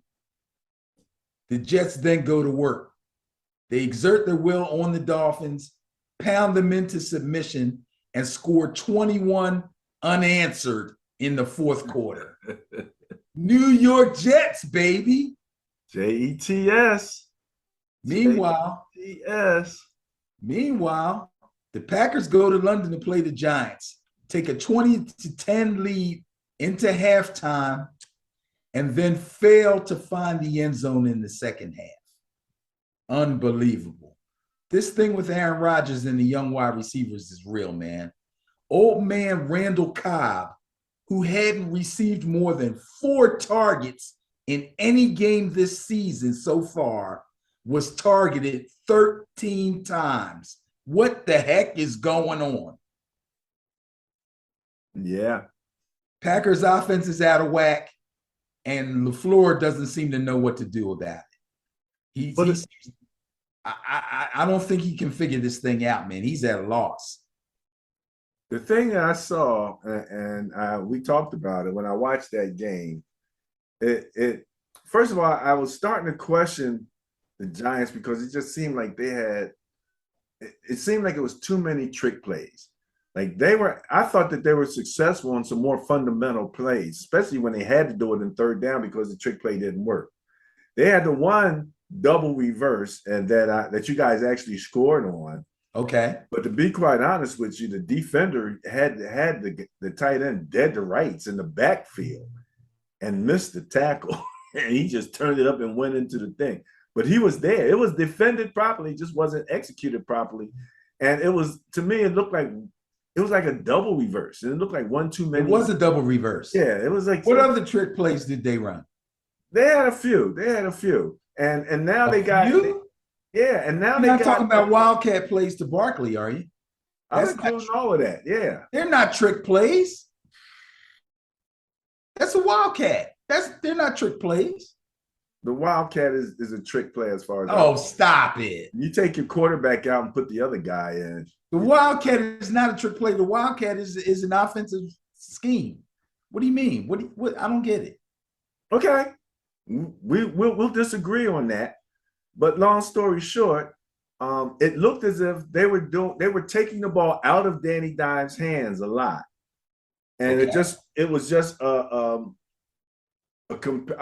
The Jets then go to work. They exert their will on the Dolphins, pound them into submission, and score 21 unanswered in the fourth quarter. New York Jets, baby. Jets. Meanwhile, Jets. Meanwhile, the Packers go to London to play the Giants, take a 20-10 lead into halftime, and then fail to find the end zone in the second half. Unbelievable. This thing with Aaron Rodgers and the young wide receivers is real, man. Old man Randall Cobb, who hadn't received more than 4 targets in any game this season so far, was targeted 13 times. What the heck is going on? Yeah. Packers offense is out of whack, and LaFleur doesn't seem to know what to do about it. I don't think he can figure this thing out, man. He's at a loss. The thing that I saw, and we talked about it when I watched that game, it first of all, I was starting to question the Giants because it just seemed like they had, it seemed like it was too many trick plays. Like I thought that they were successful on some more fundamental plays, especially when they had to do it in third down because the trick play didn't work. They had the one double reverse and that you guys actually scored on. Okay. But to be quite honest with you, the defender had the tight end dead to rights in the backfield and missed the tackle. And he just turned it up and went into the thing. But he was there. It was defended properly, just wasn't executed properly. And it was, to me, it looked like a double reverse. And it looked like one too many. It was a double reverse. Yeah, it was like. What other trick plays did they run? They had a few. And now they got. Yeah, and now you're not talking about wildcat plays to Barkley, are you? I'm including all of that. Yeah, they're not trick plays. That's a wildcat. They're not trick plays. The wildcat is a trick play as far as. Oh, stop it! You take your quarterback out and put the other guy in. The wildcat is not a trick play. The wildcat is an offensive scheme. What do you mean? What? I don't get it. Okay, we'll disagree on that. But long story short, it looked as if they were taking the ball out of Danny Dimes' hands a lot, and okay. it was just I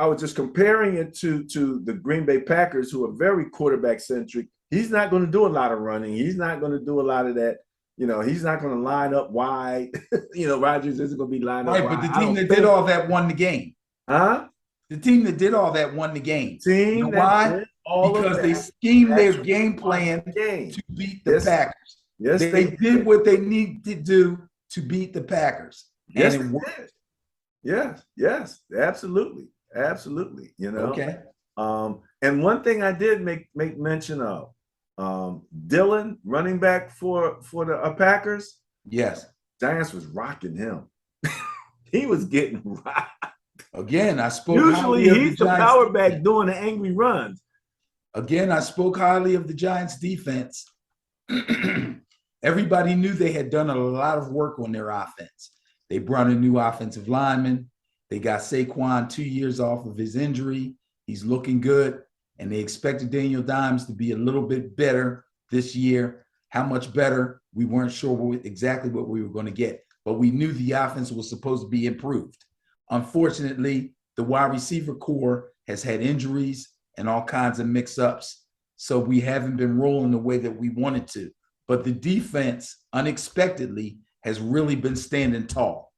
was just comparing it to the Green Bay Packers, who are very quarterback centric. He's not going to do a lot of running. He's not going to do a lot of that. He's not going to line up wide. Rodgers isn't going to be lined up wide. Right, but the team that did all that won the game. Huh? The team that did all that won the game. Team why? Because they schemed their game plan to beat the Packers. Yes, they did what they needed to do to beat the Packers. Yes, and it worked. Yes, absolutely. Okay. And one thing I did make mention of, Dillon, running back for the Packers. Yes. Giants was rocking him. He was getting rocked. Again, I spoke. Usually he's the power back doing the angry runs. Again, I spoke highly of the Giants defense. Everybody knew they had done a lot of work on their offense. They brought a new offensive lineman. They got Saquon 2 years off of his injury. He's looking good. And they expected Daniel Dimes to be a little bit better this year. How much better? We weren't sure exactly what we were going to get. But we knew the offense was supposed to be improved. Unfortunately, the wide receiver core has had injuries and all kinds of mix-ups. So we haven't been rolling the way that we wanted to. But the defense, unexpectedly, has really been standing tall.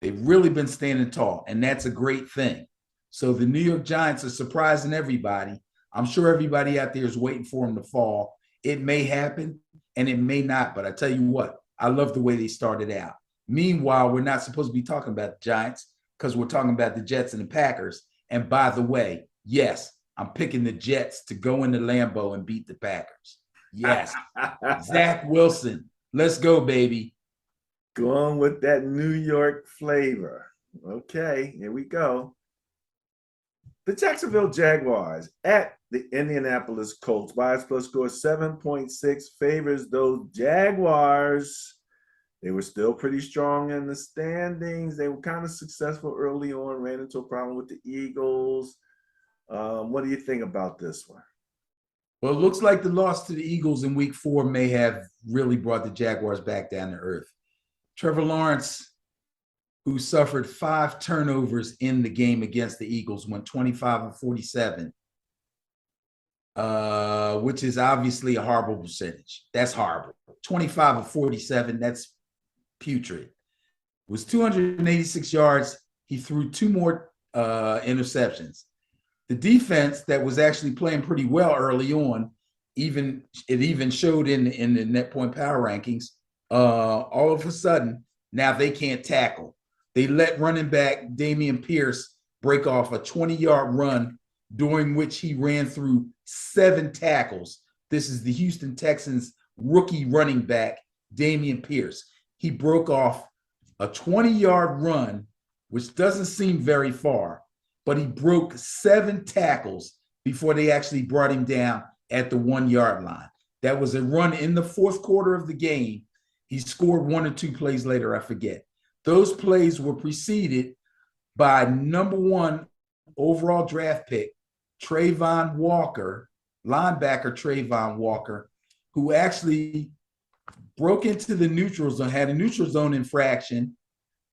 They've really been standing tall, and that's a great thing. So the New York Giants are surprising everybody. I'm sure everybody out there is waiting for them to fall. It may happen, and it may not. But I tell you what, I love the way they started out. Meanwhile, we're not supposed to be talking about the Giants because we're talking about the Jets and the Packers. And by the way, yes, I'm picking the Jets to go into Lambeau and beat the Packers. Yes. Zach Wilson. Let's go, baby. Going with that New York flavor. Okay, here we go. The Jacksonville Jaguars at the Indianapolis Colts. Bias plus score 7.6 favors those Jaguars. They were still pretty strong in the standings. They were kind of successful early on, ran into a problem with the Eagles. What do you think about this one? Well, it looks like the loss to the Eagles in week 4 may have really brought the Jaguars back down to earth. Trevor Lawrence, who suffered 5 turnovers in the game against the Eagles, went 25 of 47, which is obviously a horrible percentage. That's horrible. 25 of 47, that's putrid. It was 286 yards. He threw 2 more interceptions. The defense that was actually playing pretty well early on, it even showed in the net point power rankings, all of a sudden, now they can't tackle. They let running back Dameon Pierce break off a 20-yard run, during which he ran through 7 tackles. This is the Houston Texans rookie running back, Dameon Pierce. He broke off a 20-yard run, which doesn't seem very far, but he broke 7 tackles before they actually brought him down at the 1-yard line. That was a run in the 4th quarter of the game. He scored 1 or 2 plays later, I forget. Those plays were preceded by number 1 overall draft pick, Trayvon Walker, linebacker Trayvon Walker, who actually broke into the neutral zone, had a neutral zone infraction,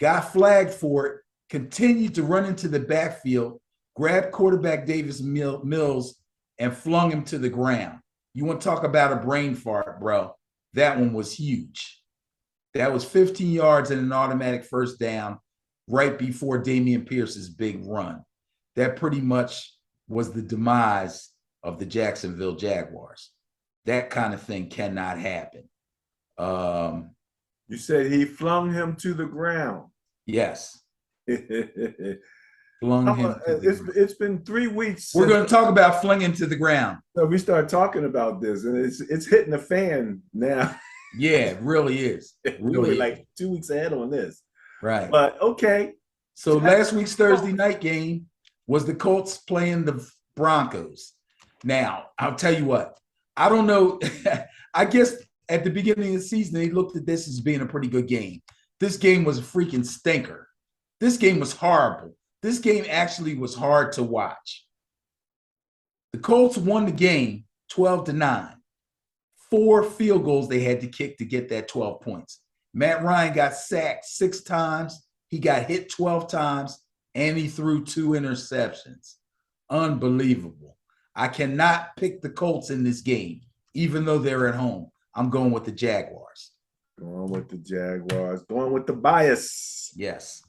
got flagged for it, continued to run into the backfield, grabbed quarterback Davis Mills, and flung him to the ground. You want to talk about a brain fart, bro? That one was huge. That was 15 yards and an automatic first down right before Dameon Pierce's big run. That pretty much was the demise of the Jacksonville Jaguars. That kind of thing cannot happen. You said he flung him to the ground. Yes. It's been 3 weeks. We're going to talk about flinging to the ground. So we started talking about this, and it's hitting the fan now. Yeah, it really is. We were like 2 weeks ahead on this. Right. But okay. So last week's Thursday night game was the Colts playing the Broncos. Now, I'll tell you what. I don't know. I guess at the beginning of the season, they looked at this as being a pretty good game. This game was a freaking stinker. This game was horrible. This game actually was hard to watch. The Colts won the game 12-9. 4 field goals they had to kick to get that 12 points. Matt Ryan got sacked 6 times. He got hit 12 times, and he threw 2 interceptions. Unbelievable. I cannot pick the Colts in this game, even though they're at home. I'm going with the Jaguars. Going with the Jaguars. Going with the bias. Yes.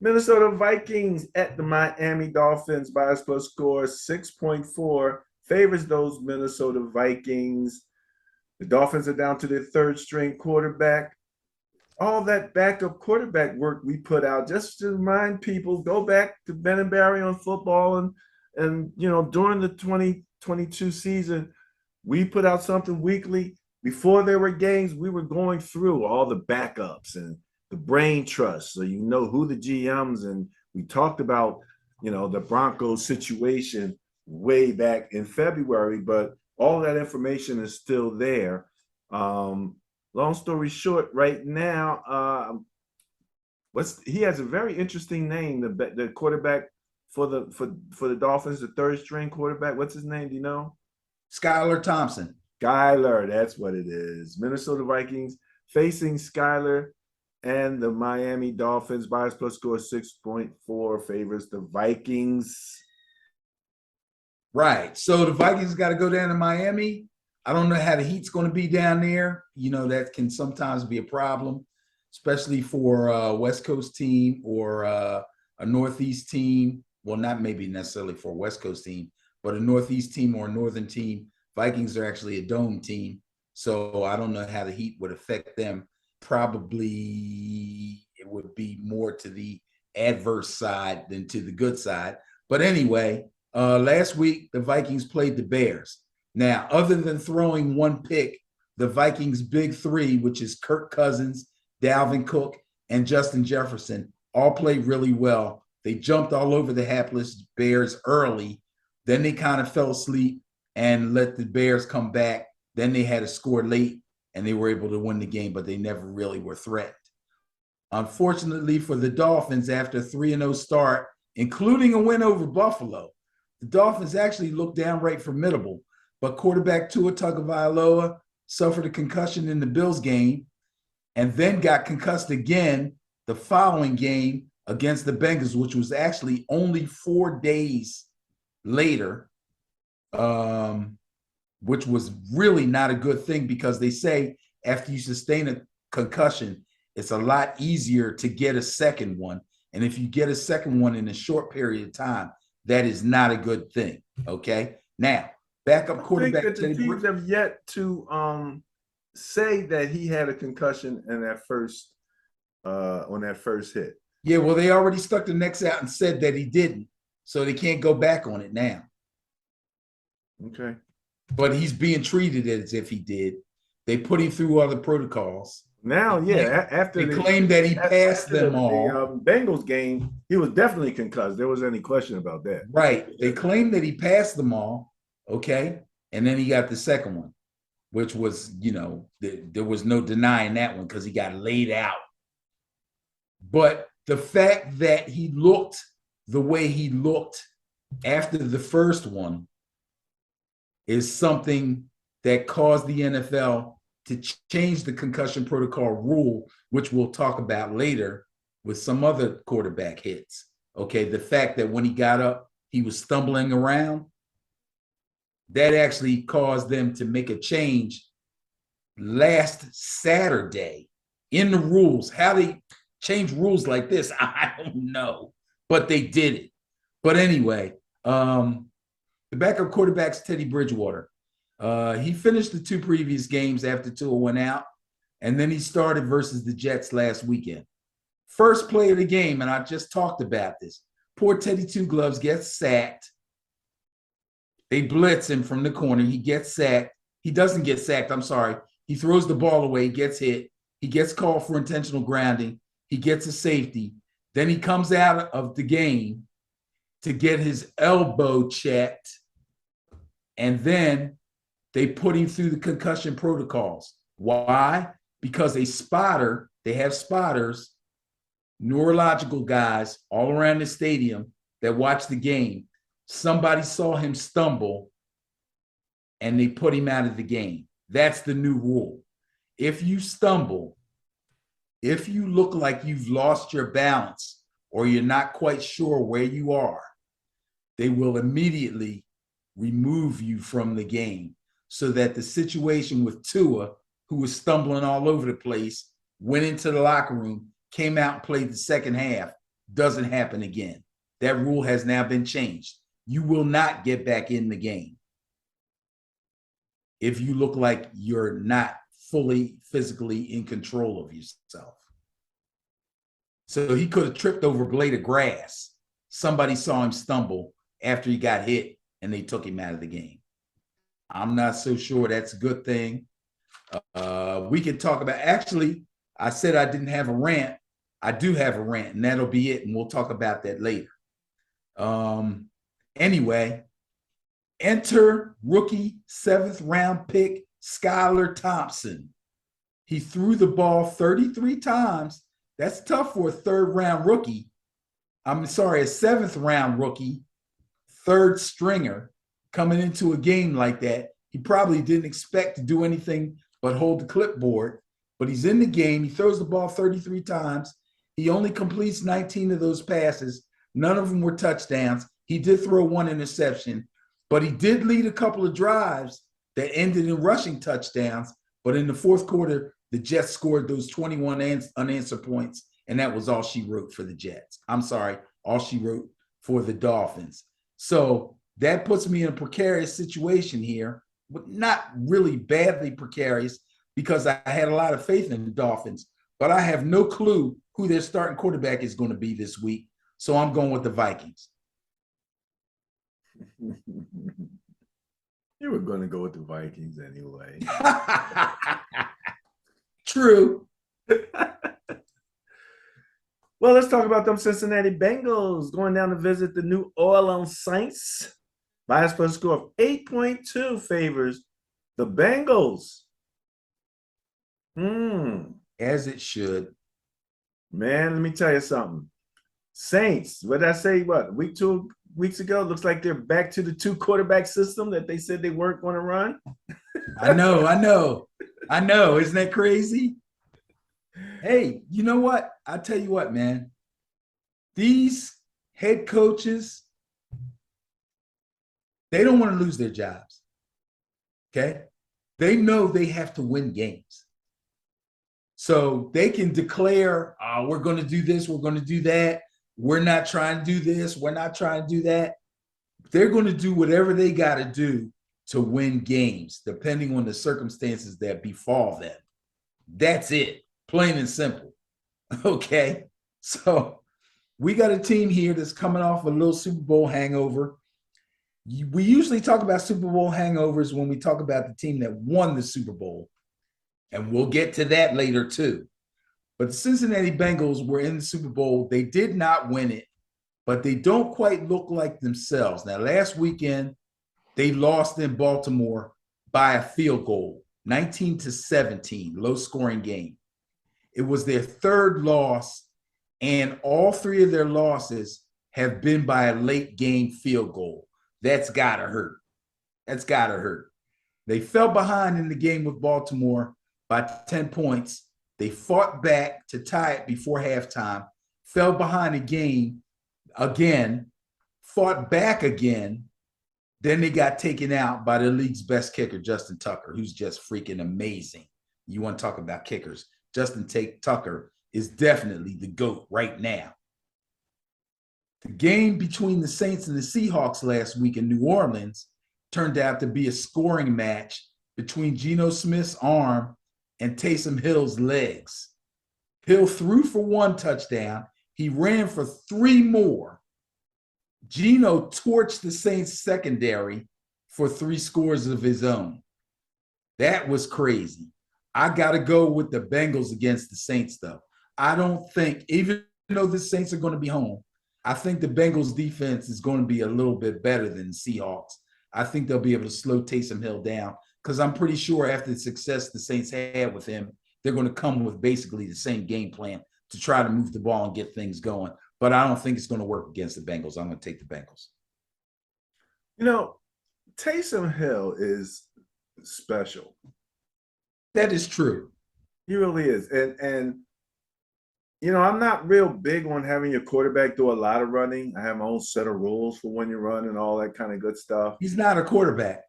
Minnesota Vikings at the Miami Dolphins. Bias plus score 6.4 favors those Minnesota Vikings. The Dolphins are down to their 3rd string quarterback. All that backup quarterback work we put out, just to remind people, go back to Ben and Barry on football, and during the 2022 season, we put out something weekly. Before there were games, we were going through all the backups and the brain trust, so you know who the GMs, and we talked about the Broncos situation way back in February, but all that information is still there. Long story short, right now, he has a very interesting name. The quarterback for the Dolphins, the 3rd string quarterback. What's his name? Do you know? Skylar Thompson. Skylar, that's what it is. Minnesota Vikings facing Skylar and the Miami Dolphins. Bias plus score 6.4 favors the Vikings. Right. So the Vikings got to go down to Miami. I don't know how the heat's going to be down there. That can sometimes be a problem, especially for a West Coast team or a Northeast team. Well, not maybe necessarily for a West Coast team, but a Northeast team or a Northern team. Vikings are actually a dome team. So I don't know how the heat would affect them. Probably it would be more to the adverse side than to the good side. But anyway, last week, the Vikings played the Bears. Now, other than throwing 1 pick, the Vikings' big 3, which is Kirk Cousins, Dalvin Cook, and Justin Jefferson, all played really well. They jumped all over the hapless Bears early. Then they kind of fell asleep and let the Bears come back. Then they had to score late, and they were able to win the game, but they never really were threatened. Unfortunately for the Dolphins, after a 3-0 start, including a win over Buffalo, the Dolphins actually looked downright formidable. But quarterback Tua Tagovailoa suffered a concussion in the Bills game and then got concussed again the following game against the Bengals, which was actually only 4 days later, which was really not a good thing because they say after you sustain a concussion, it's a lot easier to get a second one. And if you get a second one in a short period of time, that is not a good thing. Okay. Now, backup quarterback. I think that the teams have yet to say that he had a concussion in that first on that first hit. Yeah, well, they already stuck the necks out and said that he didn't, so they can't go back on it now. Okay. But he's being treated as if he did. They put him through other protocols. Now, yeah, after they claimed that he passed them all. The Bengals game, he was definitely concussed. There was any question about that. Right. They claimed that he passed them all. Okay. And then he got the second one, which was, there was no denying that one because he got laid out. But the fact that he looked the way he looked after the first one is something that caused the NFL to change the concussion protocol rule, which we'll talk about later with some other quarterback hits. Okay, the fact that when he got up, he was stumbling around, that actually caused them to make a change last Saturday in the rules. How they change rules like this, I don't know, but they did it. But anyway, the backup quarterback's Teddy Bridgewater. He finished the 2 previous games after Tua went out, and then he started versus the Jets last weekend. First play of the game, and I just talked about this. Poor Teddy Two Gloves gets sacked. They blitz him from the corner. He gets sacked. He doesn't get sacked. I'm sorry. He throws the ball away, gets hit. He gets called for intentional grounding. He gets a safety. Then he comes out of the game to get his elbow checked. And then they put him through the concussion protocols. Why? Because they have spotters, neurological guys all around the stadium that watch the game. Somebody saw him stumble and they put him out of the game. That's the new rule. If you stumble, if you look like you've lost your balance or you're not quite sure where you are, they will immediately remove you from the game so that the situation with Tua, who was stumbling all over the place, went into the locker room, came out and played the second half, doesn't happen again. That rule has now been changed. You will not get back in the game if you look like you're not fully physically in control of yourself. So he could have tripped over a blade of grass. Somebody saw him stumble after he got hit and they took him out of the game. I'm not so sure that's a good thing. We can talk about, actually, I said I didn't have a rant. I do have a rant, and that'll be it, and we'll talk about that later. Anyway, enter rookie 7th round pick Skylar Thompson. He threw the ball 33 times. That's tough for a 3rd round rookie. I'm sorry, a 7th round rookie, 3rd stringer coming into a game like that. He probably didn't expect to do anything but hold the clipboard, but he's in the game. He throws the ball 33 times. He only completes 19 of those passes. None of them were touchdowns. He did throw 1 interception, but he did lead a couple of drives that ended in rushing touchdowns. But in the 4th quarter, the Jets scored those 21 unanswered points, and that was all she wrote for the Jets. I'm sorry, all she wrote for the Dolphins. So that puts me in a precarious situation here, but not really badly precarious because I had a lot of faith in the Dolphins, but I have no clue who their starting quarterback is going to be this week. So I'm going with the Vikings. You were going to go with the Vikings anyway. True. Well, let's talk about them Cincinnati Bengals going down to visit the New Orleans Saints. Bias plus score of 8.2 favors the Bengals. As it should. Man, let me tell you something. Saints, what did I say? What, two weeks ago? Looks like they're back to the 2 quarterback system that they said they weren't going to run. I know. Isn't that crazy? Hey, you know what? I tell you what, man. These head coaches, they don't want to lose their jobs. Okay. They know they have to win games. So they can declare, oh, we're going to do this, we're going to do that. We're not trying to do this, we're not trying to do that. They're going to do whatever they got to do to win games, depending on the circumstances that befall them. That's it, plain and simple. Okay. So we got a team here that's coming off a little Super Bowl hangover. We usually talk about Super Bowl hangovers when we talk about the team that won the Super Bowl. And we'll get to that later too. But the Cincinnati Bengals were in the Super Bowl. They did not win it, but they don't quite look like themselves. Now, last weekend, they lost in Baltimore by a field goal, 19-17, low-scoring game. It was their third loss, and all three of their losses have been by a late-game field goal. That's got to hurt. That's got to hurt. They fell behind in the game with Baltimore by 10 points. They fought back to tie it before halftime, fell behind the game again, fought back again. Then they got taken out by the league's best kicker, Justin Tucker, who's just freaking amazing. You want to talk about kickers? Justin Tucker is definitely the GOAT right now. The game between the Saints and the Seahawks last week in New Orleans turned out to be a scoring match between Geno Smith's arm and Taysom Hill's legs. Hill threw for 1 touchdown. He ran for 3 more. Geno torched the Saints secondary for 3 scores of his own. That was crazy. I got to go with the Bengals against the Saints, though. I don't think, even though the Saints are going to be home, I think the Bengals defense is going to be a little bit better than the Seahawks. I think they'll be able to slow Taysom Hill down because I'm pretty sure after the success the Saints had with him, they're going to come with basically the same game plan to try to move the ball and get things going. But I don't think it's going to work against the Bengals. I'm going to take the Bengals. You know, Taysom Hill is special. That is true. He really is. And you know, I'm not real big on having your quarterback do a lot of running. I have my own set of rules for when you run and all that kind of good stuff. He's not a quarterback.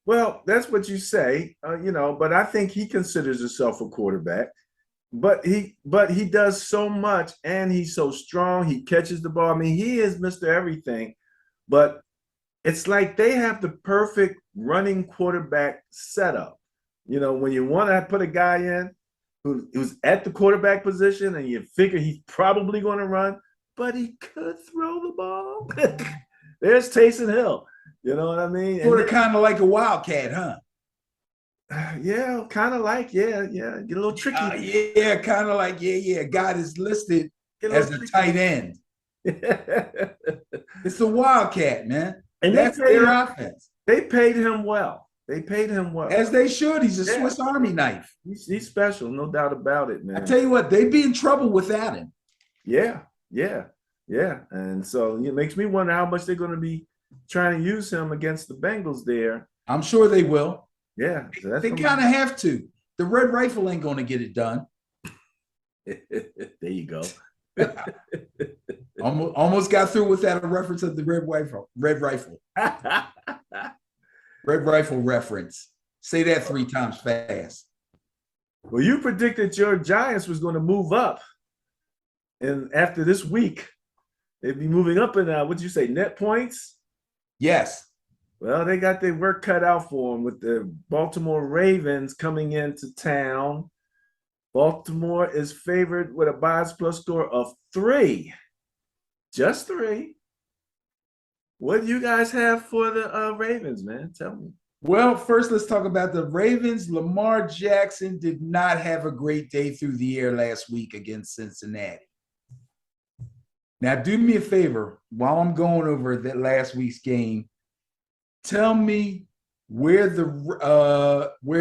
Well, that's what you say, you know, but I think he considers himself a quarterback. But he does so much, and he's so strong. He catches the ball. I mean, he is Mr. Everything. But it's like they have the perfect running quarterback setup. You know, when you want to put a guy in who's at the quarterback position and you figure he's probably going to run, but he could throw the ball. There's Taysom Hill. You know what I mean? Sort of kind of like a wildcat, huh? Yeah, kind of like, yeah. Get a little tricky. Yeah, kind of like, yeah. God is listed as a tight end. It's a wildcat, man. And that's their offense. They paid him well. They paid him well. As they should. He's a Swiss Army knife. He's special, no doubt about it, man. I tell you what, they'd be in trouble without him. Yeah. And so it makes me wonder how much they're going to be trying to use him against the Bengals there. I'm sure they will. Yeah. So they kind of have to. The Red Rifle ain't going to get it done. There you go. Almost got through without a reference of the Red Rifle. Red Rifle reference. Say that 3 times fast. Well, you predicted your Giants was going to move up. And after this week, they'd be moving up in, what'd you say, net points? Yes. Well, they got their work cut out for them with the Baltimore Ravens coming into town. Baltimore is favored with a bias plus score of 3. Just 3. What do you guys have for the Ravens, man? Tell me. Well, first, let's talk about the Ravens. Lamar Jackson did not have a great day through the air last week against Cincinnati. Now, do me a favor while I'm going over that last week's game. Tell me where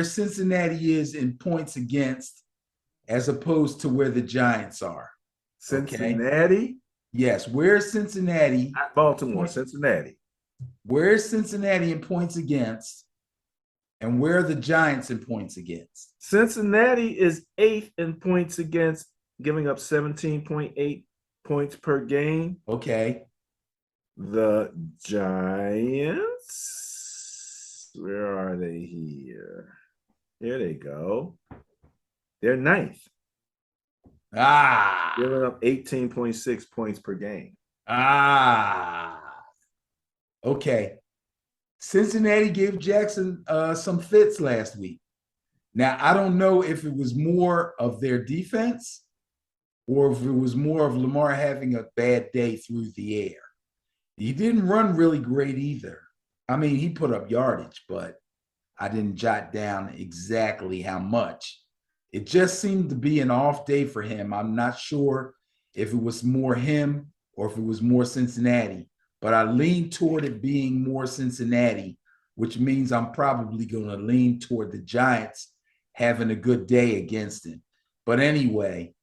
Cincinnati is in points against, as opposed to where the Giants are. Cincinnati. Okay? Yes, where's Cincinnati? Not Baltimore, Cincinnati. Where's Cincinnati in points against? And where are the Giants in points against? Cincinnati is 8th in points against giving up 17.8 points per game. Okay. The Giants, where are they here? Here they go. They're ninth, Ah. giving up 18.6 points per game. Ah. Okay. Cincinnati gave Jackson some fits last week. Now, I don't know if it was more of their defense or if it was more of Lamar having a bad day through the air. He didn't run really great either. I mean, he put up yardage, but I didn't jot down exactly how much. It just seemed to be an off day for him. I'm not sure if it was more him or if it was more Cincinnati, but I lean toward it being more Cincinnati, which means I'm probably going to lean toward the Giants having a good day against him. But anyway,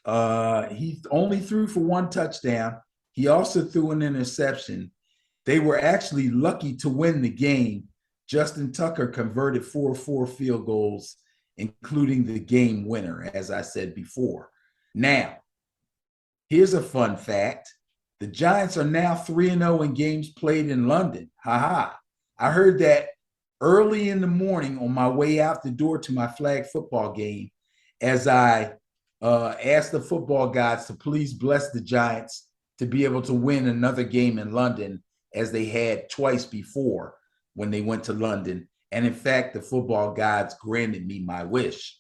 he only threw for one touchdown. He also threw an interception. They were actually lucky to win the game. Justin Tucker converted 4 field goals, including the game winner, as I said before. Now, here's a fun fact. The Giants are now 3-0 in games played in London. Ha. I heard that early in the morning on my way out the door to my flag football game as I asked the football gods to please bless the Giants to be able to win another game in London as they had twice before when they went to London. And in fact, the football gods granted me my wish.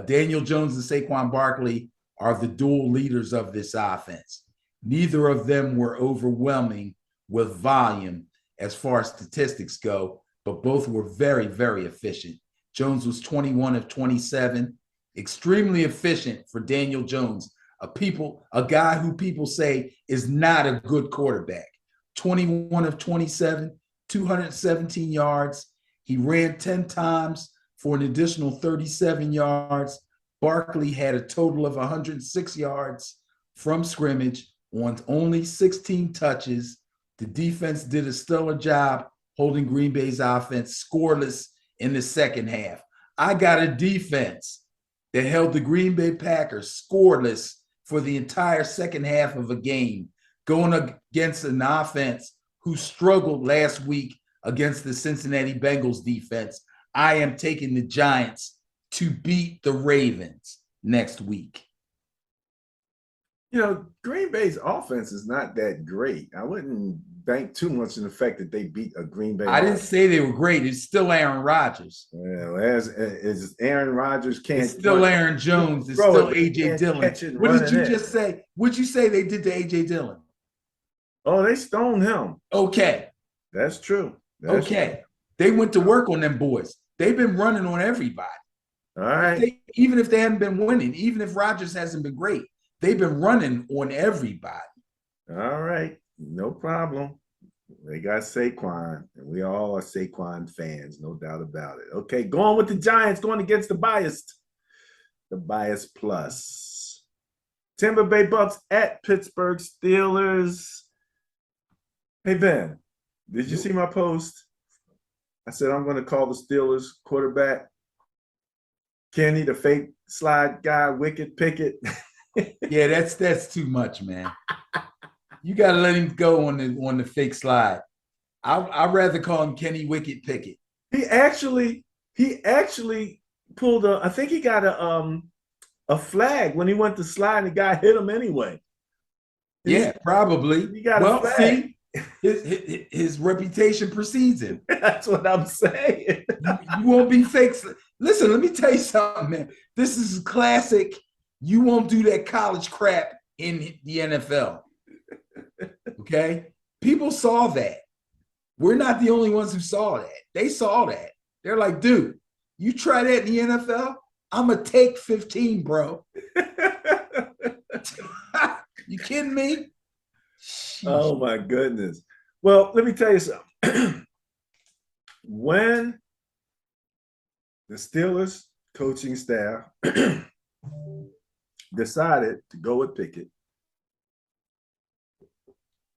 Daniel Jones and Saquon Barkley are the dual leaders of this offense. Neither of them were overwhelming with volume as far as statistics go, but both were very, very efficient. Jones was 21 of 27, extremely efficient for Daniel Jones, a guy who people say is not a good quarterback. 21 of 27, 217 yards. He ran 10 times for an additional 37 yards. Barkley had a total of 106 yards from scrimmage on only 16 touches. The defense did a stellar job holding Green Bay's offense scoreless in the second half. I got a defense that held the Green Bay Packers scoreless for the entire second half of a game, going against an offense who struggled last week against the Cincinnati Bengals defense. I am taking the Giants to beat the Ravens next week. You know, Green Bay's offense is not that great. I wouldn't bank too much on the fact that they beat a Green Bay. I didn't say they were great. It's still Aaron Rodgers. Well, as Aaron Rodgers can't. It's still Aaron Jones. It's still A.J. Dillon. What did you just say? What'd you say they did to A.J. Dillon? Oh, they stoned him. Okay. That's true. True. They went to work on them boys. They've been running on everybody. All right. Even if they hadn't been winning, even if Rodgers hasn't been great, they've been running on everybody. All right. No problem. They got Saquon, and we all are Saquon fans, no doubt about it. Okay, going with the Giants, going against the biased. The bias plus. Tampa Bay Bucks at Pittsburgh Steelers. Hey, Ben, did you see my post? I said I'm going to call the Steelers quarterback Kenny, the fake slide guy, Wicked Pickett. Yeah, that's too much, man. You got to let him go on the fake slide. I'd rather call him Kenny Wicked Pickett. He actually pulled I think he got a flag when he went to slide and the guy hit him anyway. Yeah, probably. He got a flag. See, his reputation precedes him. That's what I'm saying. You won't be fake. Listen, let me tell you something, man. This is classic. You won't do that college crap in the NFL. Okay? People saw that. We're not the only ones who saw that. They saw that. They're like, dude, you try that in the NFL, I'm going to take 15, bro. You kidding me? Oh, my goodness. Well, let me tell you something. When the Steelers coaching staff decided to go with Pickett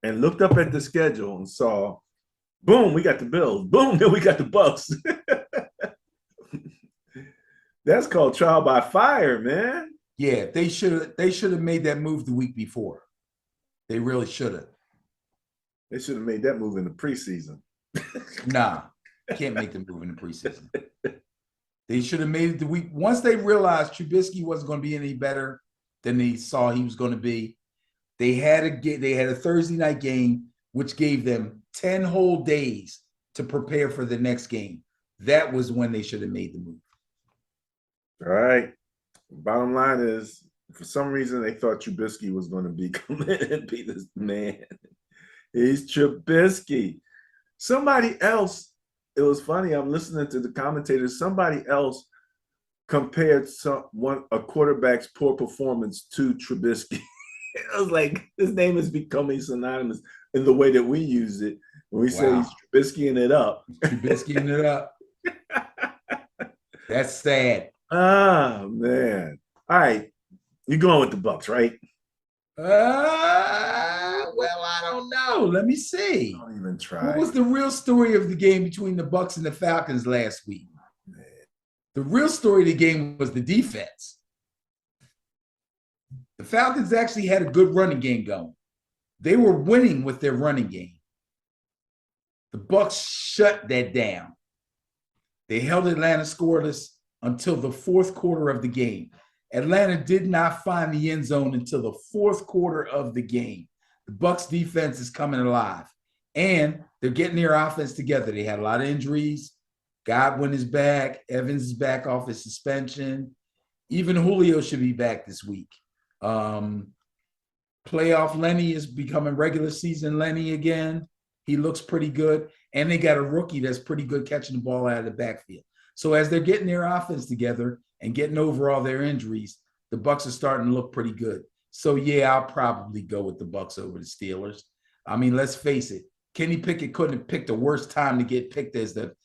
and looked up at the schedule and saw, boom, we got the Bills. Boom, then we got the Bucs. That's called trial by fire, man. Yeah, they should have made that move the week before. They really should have. They should have made that move in the preseason. Nah, can't make the move in the preseason. They should have made it the week. Once they realized Trubisky wasn't going to be any better than they saw he was going to be, they had a Thursday night game, which gave them 10 whole days to prepare for the next game. That was when they should have made the move. All right. Bottom line is, for some reason, they thought Trubisky was going to come in and be this man. He's Trubisky. Somebody else, it was funny, I'm listening to the commentators, somebody else compared a quarterback's poor performance to Trubisky. I was like, his name is becoming synonymous in the way that we use it. When we say he's Trubiskying it up. Trubiskying it up. That's sad. Oh, man. All right. You're going with the Bucks, right? Well, I don't know. Let me see. Don't even try. What was the real story of the game between the Bucks and the Falcons last week? Man. The real story of the game was the defense. The Falcons actually had a good running game going. They were winning with their running game. The Bucks shut that down. They held Atlanta scoreless until the fourth quarter of the game. Atlanta did not find the end zone until the fourth quarter of the game. The Bucks defense is coming alive, and they're getting their offense together. They had a lot of injuries. Godwin is back. Evans is back off his suspension. Even Julio should be back this week. Playoff Lenny is becoming regular season Lenny again. He looks pretty good. And they got a rookie that's pretty good catching the ball out of the backfield. So as they're getting their offense together and getting over all their injuries, the Bucks are starting to look pretty good. So, yeah, I'll probably go with the Bucks over the Steelers. I mean, let's face it. Kenny Pickett couldn't have picked the worst time to get picked as to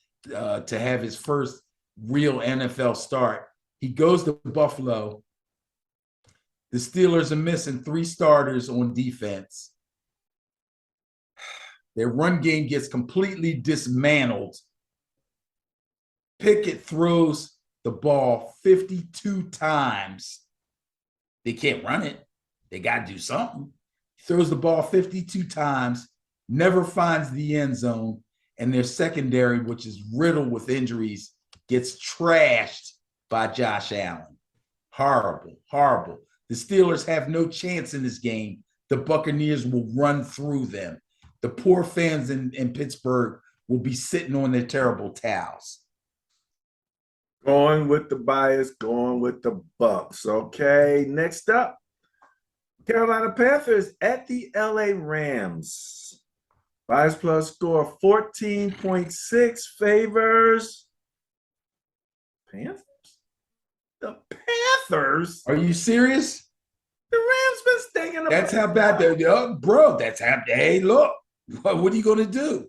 have his first real NFL start. He goes to Buffalo. The Steelers are missing 3 starters on defense. Their run game gets completely dismantled. Pickett throws the ball 52 times. They can't run it. They got to do something. He throws the ball 52 times, never finds the end zone, and their secondary, which is riddled with injuries, gets trashed by Josh Allen. Horrible, horrible. The Steelers have no chance in this game. The Buccaneers will run through them. The poor fans in Pittsburgh will be sitting on their terrible towels. Going with the bias, going with the Bucks. Okay, next up, Carolina Panthers at the LA Rams. Bias plus score 14.6 favors Panthers. The Panthers? Are you serious? The Rams been stinging. That's how bad they're, bro. That's how. Hey, look. What are you gonna do?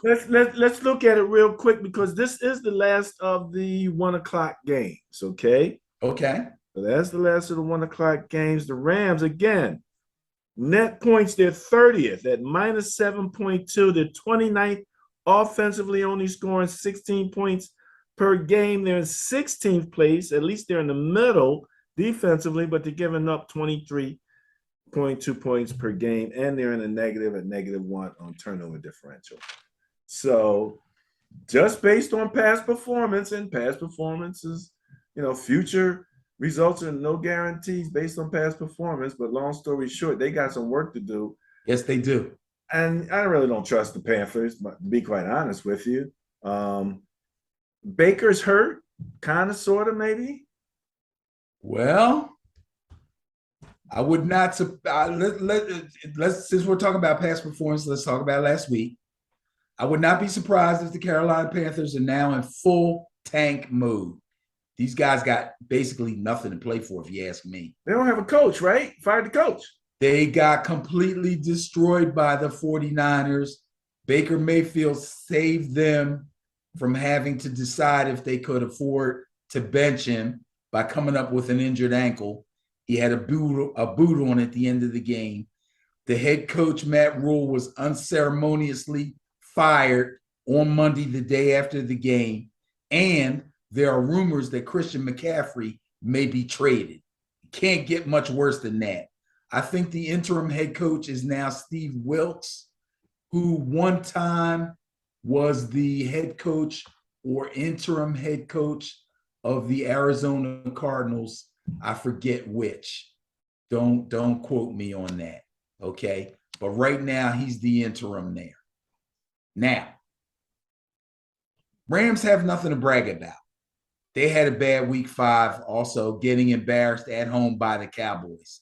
Let's look at it real quick because this is the last of the 1 o'clock games. Okay. Okay. So that's the last of the 1 o'clock games. The Rams again. Net points, they're 30th at minus 7.2. They're 29th offensively, only scoring 16 points per game. They're in 16th place. At least they're in the middle defensively, but they're giving up 23.2 points per game, and they're in a negative at -1 on turnover differential. So just based on past performance, and past performances, future results are no guarantees based on past performance, but long story short, they got some work to do. Yes, they do. And I really don't trust the Panthers, but to be quite honest with you. Baker's hurt, kind of, sort of, maybe. Well, I would not. Let's since we're talking about past performance, let's talk about last week. I would not be surprised if the Carolina Panthers are now in full tank mode. These guys got basically nothing to play for, if you ask me. They don't have a coach, right? Fired the coach. They got completely destroyed by the 49ers. Baker Mayfield saved them from having to decide if they could afford to bench him by coming up with an injured ankle. He had a boot on at the end of the game. The head coach, Matt Rule, was unceremoniously fired on Monday, the day after the game. And there are rumors that Christian McCaffrey may be traded. Can't get much worse than that. I think the interim head coach is now Steve Wilkes, who one time was the head coach or interim head coach of the Arizona Cardinals. I forget which. Don't quote me on that. Okay. But right now he's the interim there. Now, Rams have nothing to brag about. They had a bad week 5, also getting embarrassed at home by the Cowboys.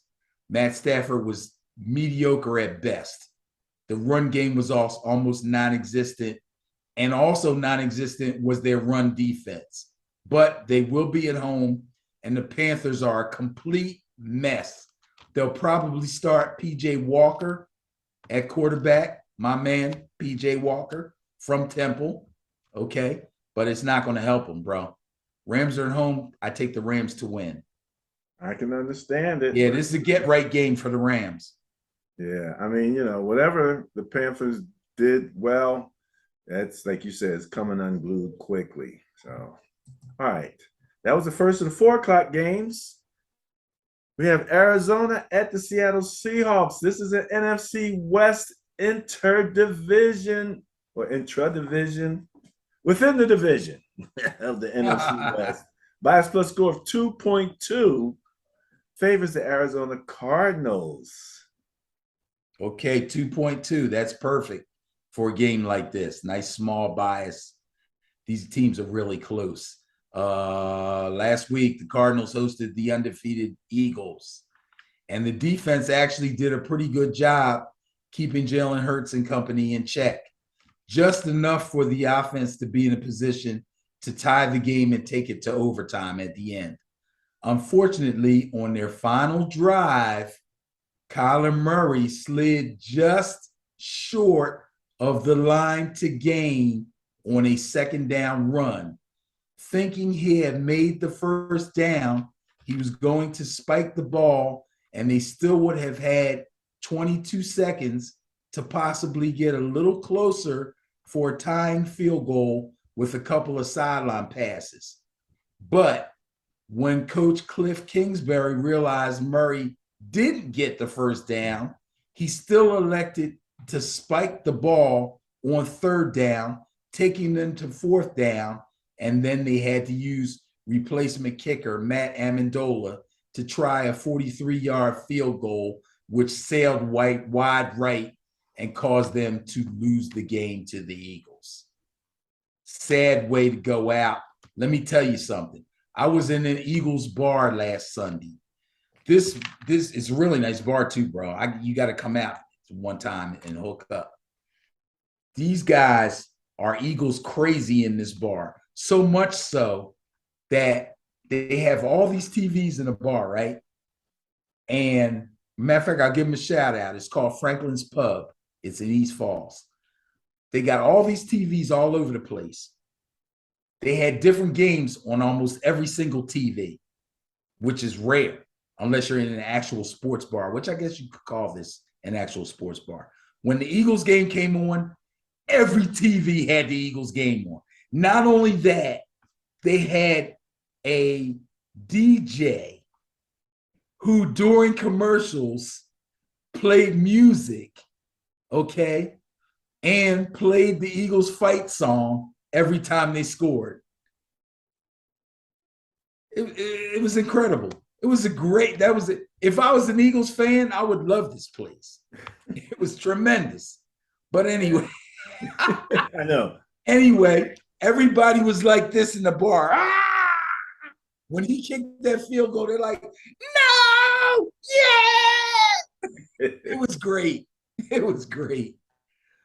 Matt Stafford was mediocre at best. The run game was almost non-existent, and also non-existent was their run defense. But they will be at home, and the Panthers are a complete mess. They'll probably start P.J. Walker at quarterback, my man, P.J. Walker from Temple, okay? But it's not going to help them, bro. Rams are at home. I take the Rams to win. I can understand it. Yeah, this is a get-right game for the Rams. Yeah, I mean, whatever the Panthers did well, that's, like you said, it's coming unglued quickly. So, all right. That was the first of the 4 o'clock games. We have Arizona at the Seattle Seahawks. This is an NFC West interdivision or intra-division within the division of the NFC West. Bias plus score of 2.2 favors the Arizona Cardinals. Okay, 2.2. That's perfect for a game like this. Nice small bias. These teams are really close. Last week, the Cardinals hosted the undefeated Eagles, and the defense actually did a pretty good job keeping Jalen Hurts and company in check. Just enough for the offense to be in a position to tie the game and take it to overtime at the end. Unfortunately, on their final drive, Kyler Murray slid just short of the line to gain on a second down run. Thinking he had made the first down, he was going to spike the ball, and they still would have had 22 seconds to possibly get a little closer for a tying field goal with a couple of sideline passes. But when Coach Cliff Kingsbury realized Murray didn't get the first down, he still elected to spike the ball on third down, taking them to fourth down, and then they had to use replacement kicker Matt Amendola to try a 43-yard field goal, which sailed wide right and caused them to lose the game to the Eagles. Sad way to go out. Let me tell you something. I was in an Eagles bar last Sunday. This is a really nice bar too, bro. You got to come out one time and hook up. These guys are Eagles crazy in this bar. So much so that they have all these TVs in the bar, right? And matter of fact, I'll give them a shout out. It's called Franklin's Pub. It's in East Falls. They got all these TVs all over the place. They had different games on almost every single TV, which is rare unless you're in an actual sports bar, which I guess you could call this an actual sports bar. When the Eagles game came on, every TV had the Eagles game on. Not only that, they had a DJ who during commercials played music, okay, and played the Eagles fight song every time they scored. It was incredible. It was if I was an Eagles fan, I would love this place. It was tremendous. But anyway, I know. Anyway, everybody was like this in the bar. Ah! When he kicked that field goal, they're like, no, yeah. It was great. It was great.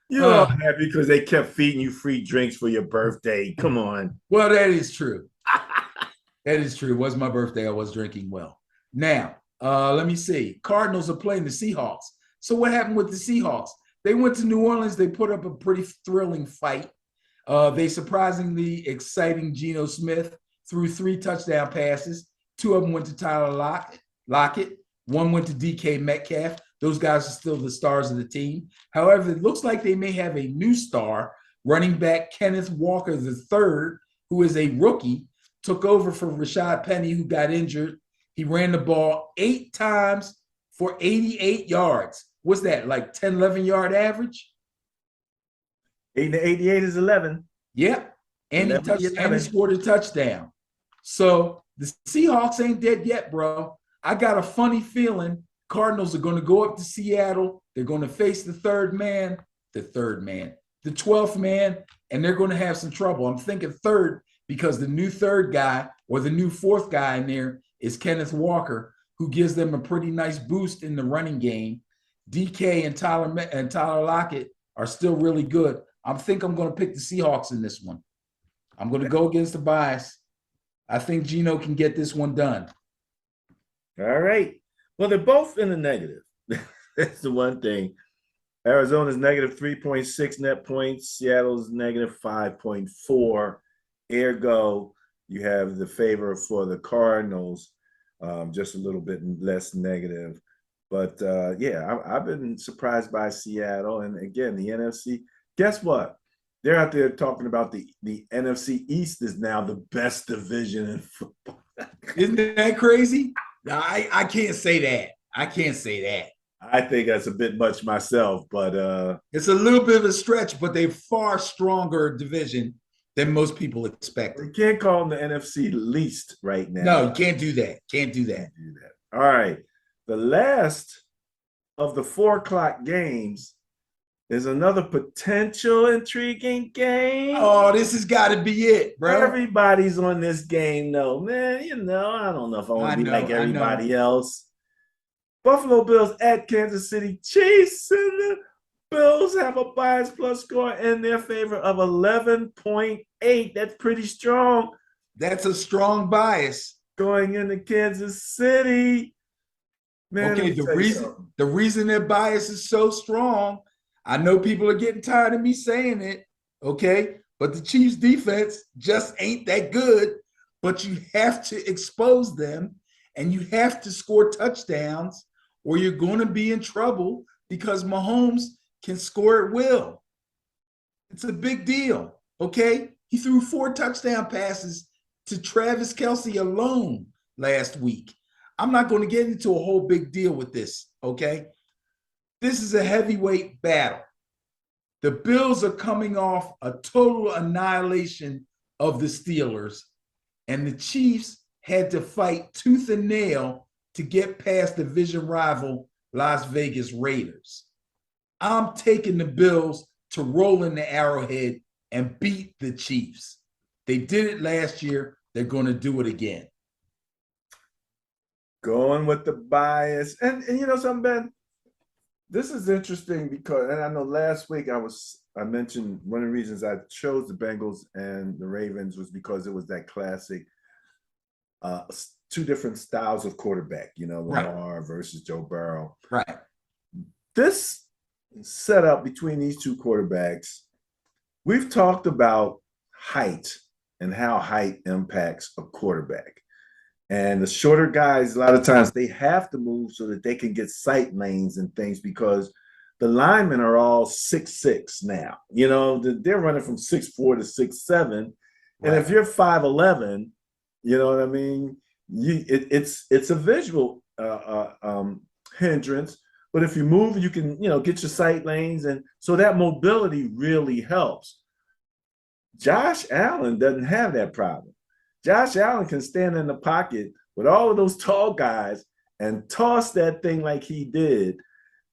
You're all happy because they kept feeding you free drinks for your birthday. Come on. Well, that is true. That is true. It was my birthday. I was drinking well. Now, let me see. Cardinals are playing the Seahawks. So what happened with the Seahawks? They went to New Orleans. They put up a pretty thrilling fight. They surprisingly exciting Geno Smith threw 3 touchdown passes. 2 of them went to Tyler Lockett. 1 went to DK Metcalf. Those guys are still the stars of the team. However, it looks like they may have a new star, running back Kenneth Walker III, who is a rookie. took over for Rashad Penny, who got injured. He ran the ball 8 times for 88 yards. What's that, like 10, 11-yard average? 8 to 88 is 11. Yep. And he 11 to touched, and he 11. scored a touchdown. So the Seahawks ain't dead yet, bro. I got a funny feeling Cardinals are going to go up to Seattle. They're going to face the 12th man, and they're going to have some trouble. I'm thinking third because the new third guy or the new fourth guy in there is Kenneth Walker, who gives them a pretty nice boost in the running game. DK and Tyler Lockett are still really good. I think I'm going to pick the Seahawks in this one. I'm going to go against the bias. I think Geno can get this one done. All right. Well, they're both in the negative. That's the one thing. Arizona's negative 3.6 net points. Seattle's negative 5.4. Ergo, you have the favor for the Cardinals, just a little bit less negative. But yeah, I've been surprised by Seattle. And again, the NFC, guess what? They're out there talking about the NFC East is now the best division in football. Isn't that crazy? I can't say that. I can't say that. I think that's a bit much myself, but it's a little bit of a stretch, but they're far stronger division than most people expect. You can't call them the NFC least right now. No, you can't do that. Can't do that. All right. The last of the 4 o'clock games is another potential intriguing game. Oh, this has got to be it, bro. Everybody's on this game, though, man. You know, I don't know if I want to be like everybody else. Buffalo Bills at Kansas City Chiefs, and the Bills have a bias plus score in their favor of 11.8. That's pretty strong. That's a strong bias going into Kansas City. Man, okay, the reason their bias is so strong, I know people are getting tired of me saying it, okay, but the Chiefs defense just ain't that good, but you have to expose them and you have to score touchdowns or you're going to be in trouble because Mahomes can score at will. It's a big deal, okay? He threw 4 touchdown passes to Travis Kelce alone last week. I'm not going to get into a whole big deal with this, okay? This is a heavyweight battle. The Bills are coming off a total annihilation of the Steelers, and the Chiefs had to fight tooth and nail to get past division rival Las Vegas Raiders. I'm taking the Bills to roll in the Arrowhead and beat the Chiefs. They did it last year. They're going to do it again. Going with the bias. And you know something, Ben? This is interesting because, and I know last week I mentioned one of the reasons I chose the Bengals and the Ravens was because it was that classic 2 different styles of quarterback, you know, Lamar versus Joe Burrow. Right. This setup between these 2 quarterbacks, we've talked about height and how height impacts a quarterback. And the shorter guys, a lot of times they have to move so that they can get sight lanes and things because the linemen are all 6'6" now. You know, they're running from 6'4" to 6'7". Right. And if you're 5'11", you know what I mean? It's a visual hindrance. But if you move, you can, you know, get your sight lanes. And so that mobility really helps. Josh Allen doesn't have that problem. Josh Allen can stand in the pocket with all of those tall guys and toss that thing like he did.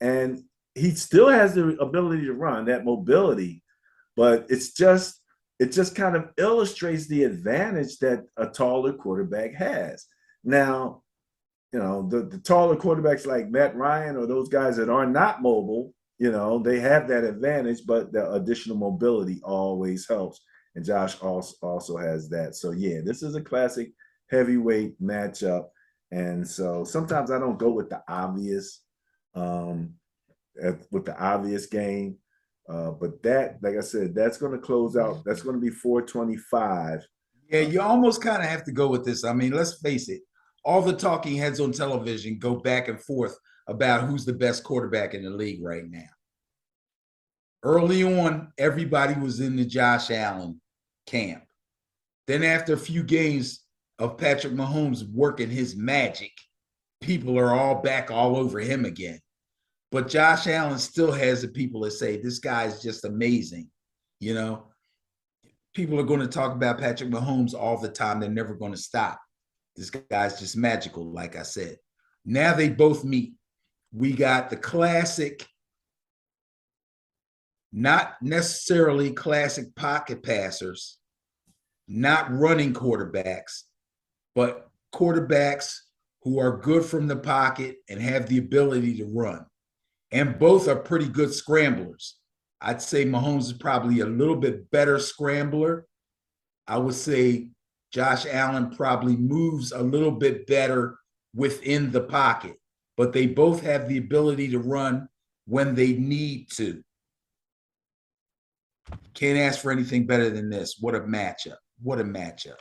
And he still has the ability to run, that mobility, but it just kind of illustrates the advantage that a taller quarterback has. Now, you know, the taller quarterbacks like Matt Ryan or those guys that are not mobile, you know, they have that advantage, but the additional mobility always helps. And Josh also has that. So, yeah, this is a classic heavyweight matchup. And so sometimes I don't go with the obvious game. But that, like I said, that's going to close out. That's going to be 425. Yeah, you almost kind of have to go with this. I mean, let's face it. All the talking heads on television go back and forth about who's the best quarterback in the league right now. Early on, everybody was in the Josh Allen camp. Then after a few games, of Patrick Mahomes working his magic, people are all back all over him again. But Josh Allen still has the people that say this guy is just amazing. You know, people are going to talk about Patrick Mahomes all the time. They're never going to stop. This guy's just magical, like I said. Now they both meet. We got the classic, not necessarily classic pocket passers, not running quarterbacks, but quarterbacks who are good from the pocket and have the ability to run. And both are pretty good scramblers. I'd say Mahomes is probably a little bit better scrambler. I would say Josh Allen probably moves a little bit better within the pocket, but they both have the ability to run when they need to. Can't ask for anything better than this. What a matchup. What a matchup.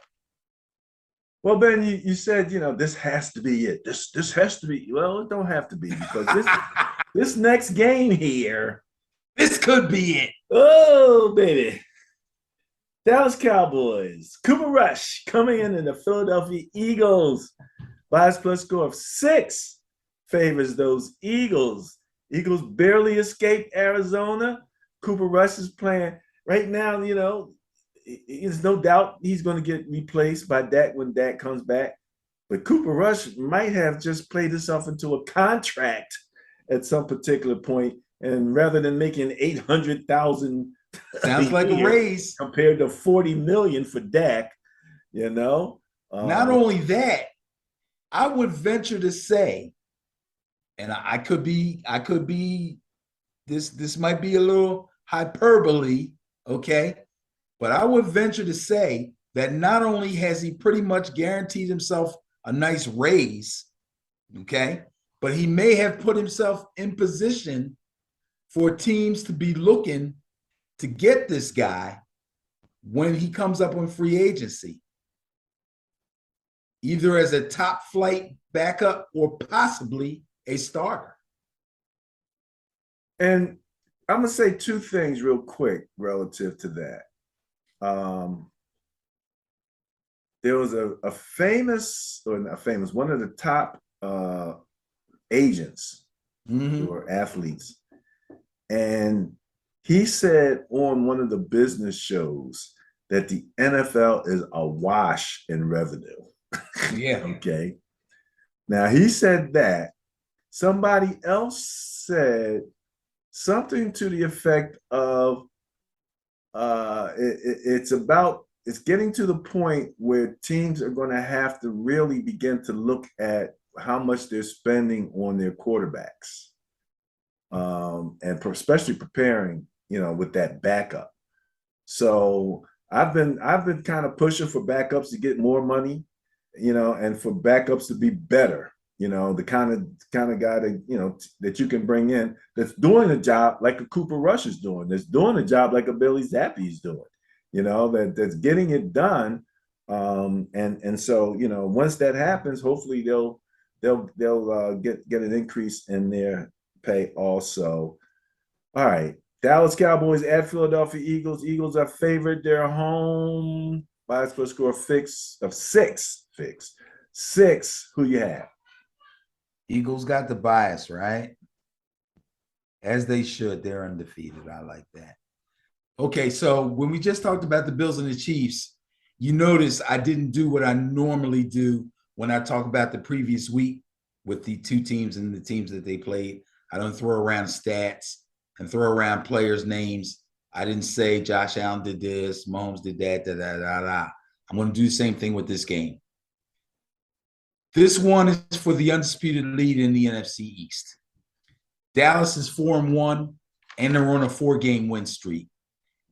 Well, Ben, you said, this has to be it. This has to be. Well, it don't have to be, because this next game here. This could be it. Oh, baby. Dallas Cowboys. Cooper Rush coming in the Philadelphia Eagles. Bias plus score of 6 favors those Eagles. Eagles barely escaped Arizona. Cooper Rush is playing right now, there's no doubt he's going to get replaced by Dak when Dak comes back. But Cooper Rush might have just played himself into a contract at some particular point, and rather than making $800,000, sounds like a raise compared to $40 million for Dak, Not only that, I would venture to say, and I could be. This might be a little hyperbole, okay? But I would venture to say that not only has he pretty much guaranteed himself a nice raise, okay, but he may have put himself in position for teams to be looking to get this guy when he comes up on free agency, either as a top flight backup or possibly a starter. And I'm going to say 2 things real quick relative to that. There was a famous, or not famous, one of the top agents or athletes, and he said on one of the business shows that the NFL is awash in revenue. Yeah. Okay. Now he said that. Somebody else said something to the effect of it's getting to the point where teams are going to have to really begin to look at how much they're spending on their quarterbacks, and especially preparing, with that backup. So I've been kind of pushing for backups to get more money, and for backups to be better. The kind of guy that that you can bring in that's doing the job like a Cooper Rush is doing, that's doing the job like a Billy Zappi is doing, that's getting it done. And so once that happens, hopefully they'll get an increase in their pay also. All right, Dallas Cowboys at Philadelphia Eagles. Eagles are favored. They're home. Bias plus score of 6. 6. Who you have? Eagles got the bias, right? As they should. They're undefeated. I like that. Okay, so when we just talked about the Bills and the Chiefs, you notice I didn't do what I normally do when I talk about the previous week with the 2 teams and the teams that they played. I don't throw around stats and throw around players' names. I didn't say Josh Allen did this, Mahomes did that, I'm going to do the same thing with this game. This one is for the undisputed lead in the NFC East. Dallas is 4-1, and they're on a 4-game win streak.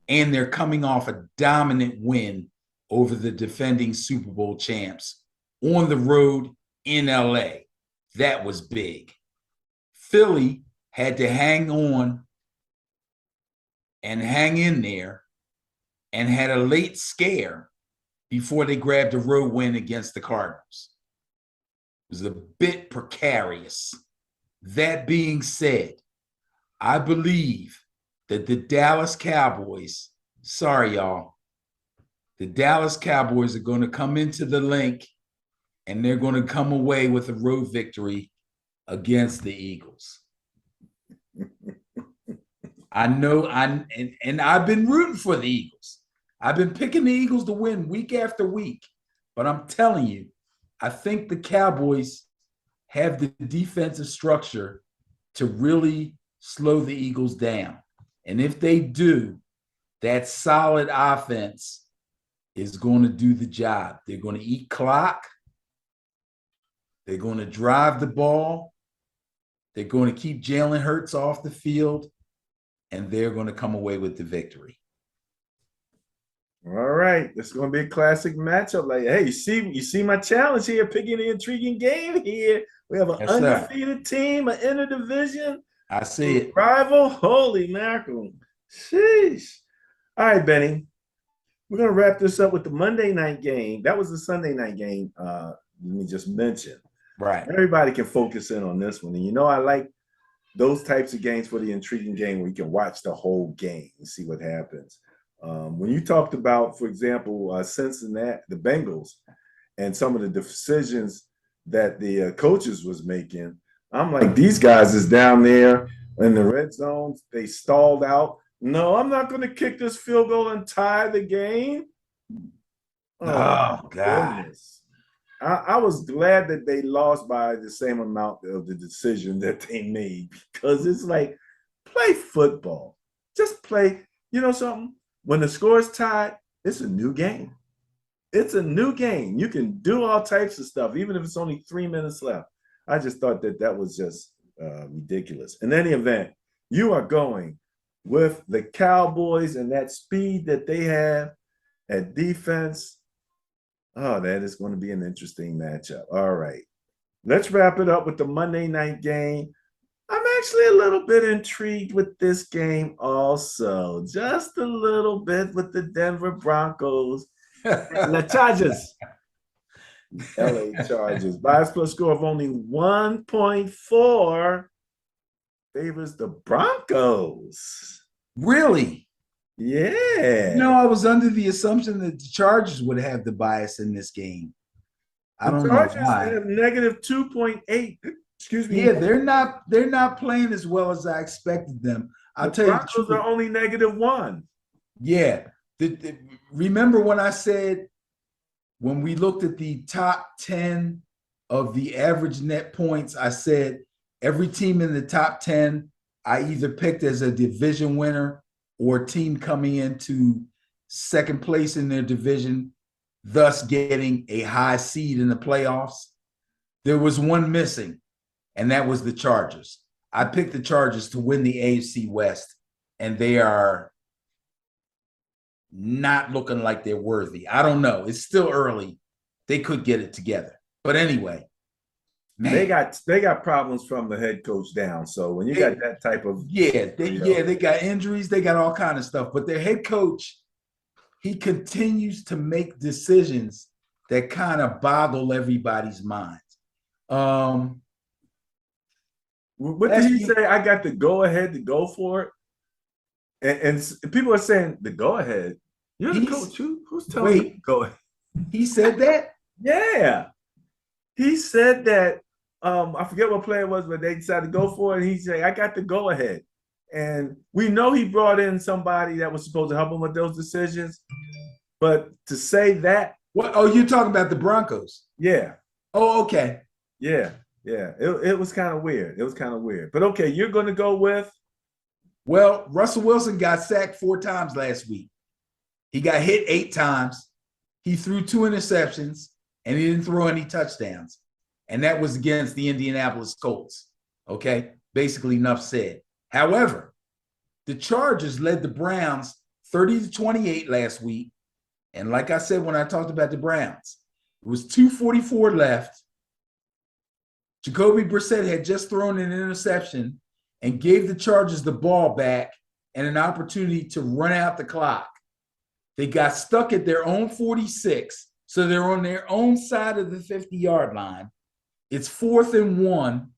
And they're coming off a dominant win over the defending Super Bowl champs on the road in LA. That was big. Philly had to hang on and hang in there and had a late scare before they grabbed a road win against the Cardinals. It was a bit precarious. That being said, I believe that the Dallas Cowboys, sorry, y'all, the Dallas Cowboys are going to come into the link and they're going to come away with a road victory against the Eagles. I know and I've been rooting for the Eagles. I've been picking the Eagles to win week after week, but I'm telling you, I think the Cowboys have the defensive structure to really slow the Eagles down. And if they do, that solid offense is going to do the job. They're going to eat clock. They're going to drive the ball. They're going to keep Jalen Hurts off the field, and they're going to come away with the victory. All right, it's going to be a classic matchup. Like, hey, you see my challenge here, picking an intriguing game here. We have an undefeated team, an interdivision. I see it. Rival. Holy mackerel. Sheesh. All right, Benny. We're going to wrap this up with the Monday night game. That was the Sunday night game we just mentioned. Right. Everybody can focus in on this one. And you know, I like those types of games for the intriguing game where you can watch the whole game and see what happens. When you talked about, for example, Cincinnati, the Bengals, and some of the decisions that the coaches was making, I'm like, these guys is down there in the red zone. They stalled out. No, I'm not going to kick this field goal and tie the game. Oh God. Goodness. I was glad that they lost by the same amount of the decision that they made, because it's like, play football. Just play. You know something? When the score is tied, it's a new game. It's a new game. You can do all types of stuff, even if it's only 3 minutes left. I just thought that was just ridiculous. In any event, you are going with the Cowboys and that speed that they have at defense. Oh, that is going to be an interesting matchup. All right. Let's wrap it up with the Monday night game. I'm actually a little bit intrigued with this game also. Just a little bit with the Denver Broncos. The Chargers. LA Chargers. Bias plus score of only 1.4 favors the Broncos. Really? Yeah. No, I was under the assumption that the Chargers would have the bias in this game. I don't know why. They have negative 2.8. Excuse me. Yeah, they're not playing as well as I expected them. I'll tell you the truth. Broncos are only -1. Yeah. Remember when I said, when we looked at the top 10 of the average net points, I said every team in the top 10 I either picked as a division winner or a team coming into second place in their division, thus getting a high seed in the playoffs. There was one missing, and that was the Chargers. I picked the Chargers to win the AFC West, and they are not looking like they're worthy. I don't know. It's still early. They could get it together. But anyway, man. They got problems from the head coach down. So when you got that type of they got injuries, they got all kind of stuff. But their head coach, he continues to make decisions that kind of boggle everybody's minds. What did he say? I got the go ahead to go for it. And people are saying the go ahead. You're the coach. Who's telling you to go ahead? He said that? Yeah. He said that. I forget what play it was, but they decided to go for it. And he said, I got the go ahead. And we know he brought in somebody that was supposed to help him with those decisions. But to say that. What? Oh, you're talking about the Broncos? Yeah. Oh, okay. Yeah. Yeah. It was kind of weird. It was kind of weird. But okay, you're going to go with. Well, Russell Wilson got sacked 4 times last week. He got hit 8 times. He threw 2 interceptions, and he didn't throw any touchdowns. And that was against the Indianapolis Colts. Okay? Basically, enough said. However, the Chargers led the Browns 30-28 last week. And like I said when I talked about the Browns, it was 2:44 left. Jacoby Brissett had just thrown an interception and gave the Chargers the ball back and an opportunity to run out the clock. They got stuck at their own 46, so they're on their own side of the 50-yard line. It's 4th and 1,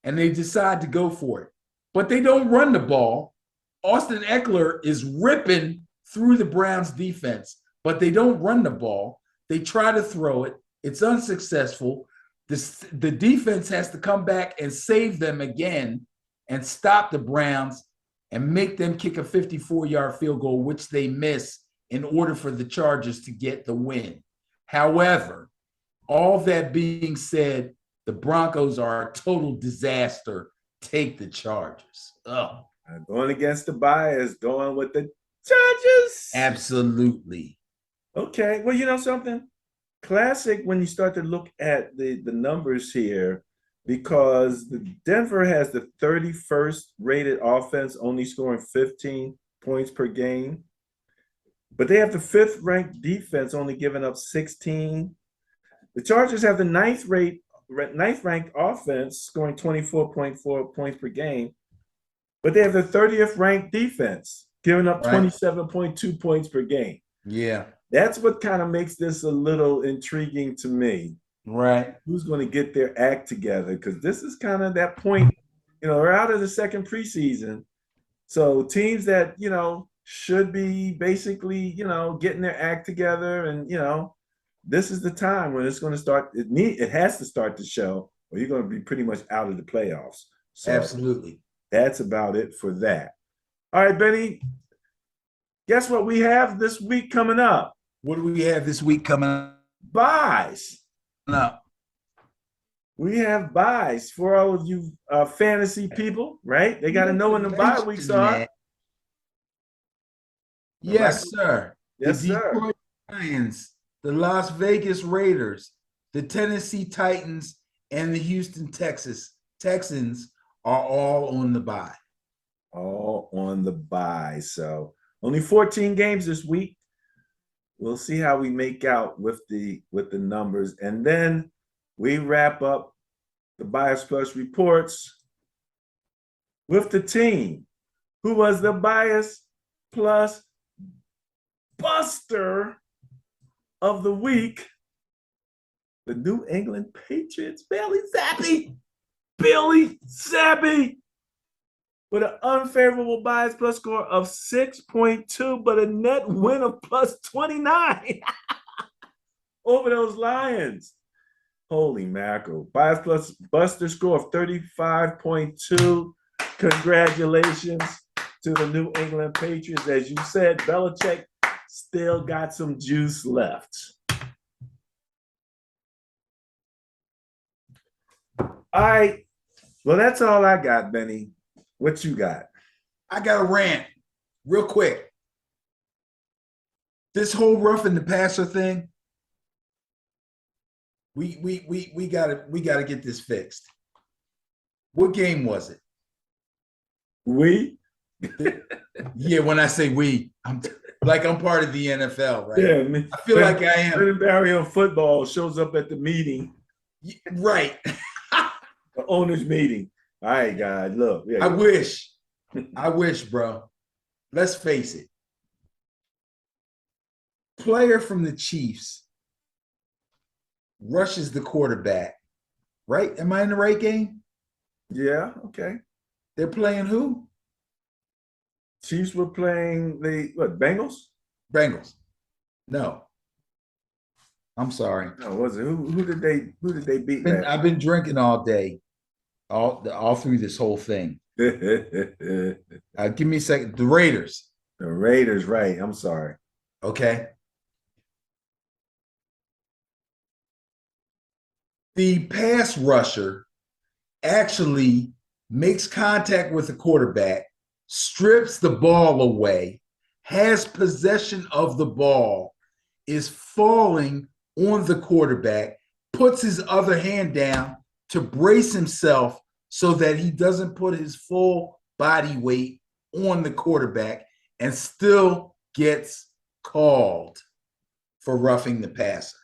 and they decide to go for it. But they don't run the ball. Austin Eckler is ripping through the Browns defense, but they don't run the ball. They try to throw it. It's unsuccessful. The defense has to come back and save them again and stop the Browns and make them kick a 54-yard field goal, which they miss in order for the Chargers to get the win. However, all that being said, the Broncos are a total disaster. Take the Chargers. Oh, Going against the bias, going with the Chargers. absolutely. Okay. Well, you know something? Classic when you start to look at the numbers here, because the Denver has the 31st rated offense, only scoring 15 points per game. But they have the 5th ranked defense, only giving up 16. The Chargers have the ninth ranked offense, scoring 24.4 points per game. But they have the 30th ranked defense, giving up 27.2 points per game. Yeah. That's what kind of makes this a little intriguing to me. Right. Who's going to get their act together? Because this is kind of that point, we're out of the second preseason. So teams that, should be basically, getting their act together. And, this is the time when it's going to start. It has to start to show, or you're going to be pretty much out of the playoffs. So absolutely. That's about it for that. All right, Benny, guess what we have this week coming up? What do we have this week coming up? Buys. No. We have buys for all of you fantasy people, right? They got to know when the bye weeks are. Yes, sir. Yes, the Detroit Lions, the Las Vegas Raiders, the Tennessee Titans, and the Houston Texans are all on the bye. All on the bye. So only 14 games this week. We'll see how we make out with the numbers. And then we wrap up the Bias Plus reports with the team who was the Bias Plus Buster of the week, the New England Patriots. Billy Zappi with an unfavorable bias plus score of 6.2, but a net win of plus 29 over those Lions. Holy mackerel. Bias plus Buster score of 35.2. Congratulations to the New England Patriots. As you said, Belichick still got some juice left. All right. Well, that's all I got, Benny. What you got? I got a rant real quick. This whole roughing the passer thing, we gotta get this fixed. What game was it? We? Yeah, when I say we, I'm part of the NFL, right? Yeah, man. I feel like I am. Brandon Barry on football shows up at the meeting. Right. The owner's meeting. All right, guys, look. Yeah. I wish, bro. Let's face it. Player from the Chiefs rushes the quarterback, right? Am I in the right game? Yeah, okay. They're playing who? Chiefs were playing the Bengals? Bengals. No. I'm sorry. No, was it? Who did they beat? I've been drinking all day, all through this whole thing. Give me a second. The Raiders. The Raiders, right. I'm sorry. Okay. The pass rusher actually makes contact with the quarterback, strips the ball away, has possession of the ball, is falling on the quarterback, puts his other hand down to brace himself so that he doesn't put his full body weight on the quarterback, and still gets called for roughing the passer.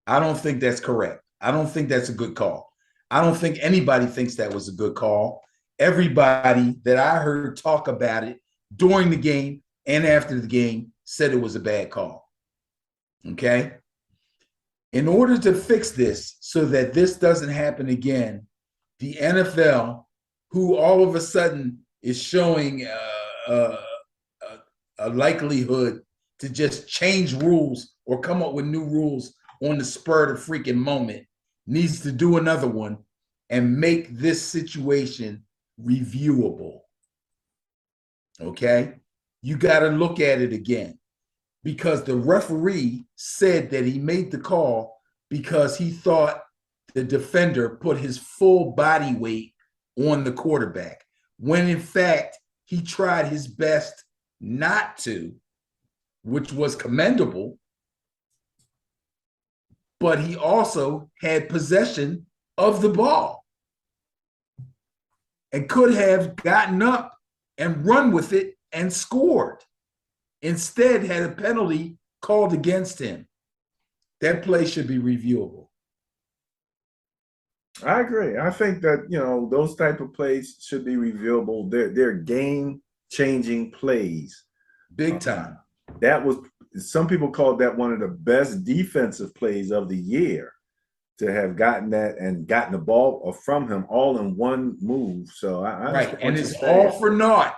I don't think that's correct. I don't think that's a good call. I don't think anybody thinks that was a good call. Everybody that I heard talk about it during the game and after the game said it was a bad call. Okay? In order to fix this so that this doesn't happen again, the NFL, who all of a sudden is showing a likelihood to just change rules or come up with new rules on the spur of the freaking moment. Needs to do another one and make this situation reviewable. Okay? You got to look at it again because the referee said that he made the call because he thought the defender put his full body weight on the quarterback, when in fact he tried his best not to, which was commendable, but he also had possession of the ball and could have gotten up and run with it and scored. Instead, had a penalty called against him. That play should be reviewable. I agree. I think that, those type of plays should be reviewable. They're game-changing plays. Big time. That was, some people called that one of the best defensive plays of the year, to have gotten that and gotten the ball from him all in one move. So I right, and it's all for naught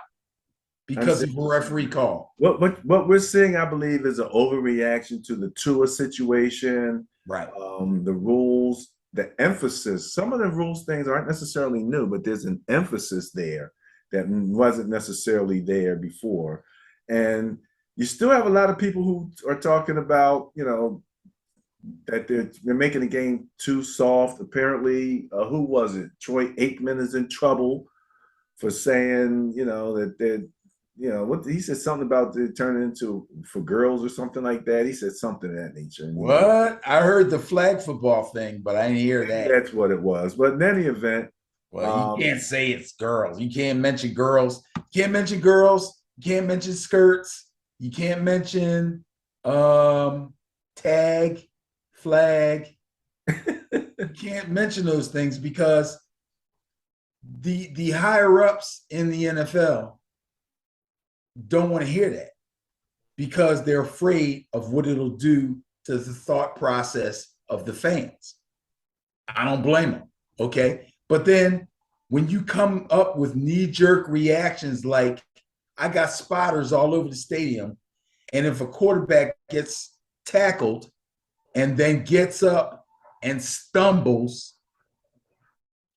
because of a referee call. What we're seeing, I believe, is an overreaction to the Tua situation. Right. The rules, the emphasis. Some of the rules things aren't necessarily new, but there's an emphasis there that wasn't necessarily there before. And you still have a lot of people who are talking about, that they're making the game too soft. Apparently, who was it? Troy Aikman is in trouble for saying, that they're, what he said something about they turn it into for girls or something like that. He said something of that nature. What? I heard the flag football thing, but I didn't hear that. That's what it was. But in any event, well, you can't say it's girls. You can't mention girls. You can't mention girls. You can't mention skirts. You can't mention tag, flag. You can't mention those things because the higher ups in the NFL don't want to hear that because they're afraid of what it'll do to the thought process of the fans. I don't blame them. Okay. But then when you come up with knee-jerk reactions like, I got spotters all over the stadium, and if a quarterback gets tackled and then gets up and stumbles,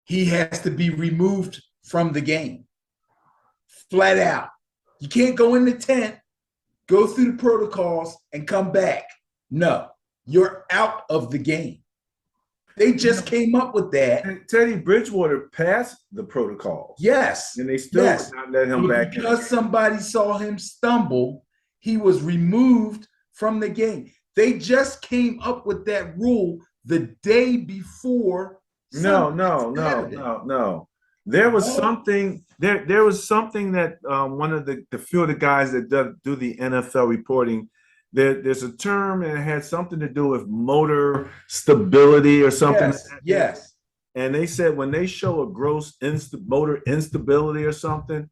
he has to be removed from the game. Flat out. You can't go in the tent, go through the protocols, and come back. No, you're out of the game. They just came up with that. And Teddy Bridgewater passed the protocols. Yes. And they still would not let him back in. Because somebody saw him stumble, he was removed from the game. They just came up with that rule the day before. No. There was something. There was something that one of the few of the guys that do the NFL reporting. There's a term and it had something to do with motor stability or something. Yes. And they said when they show a gross motor instability or something,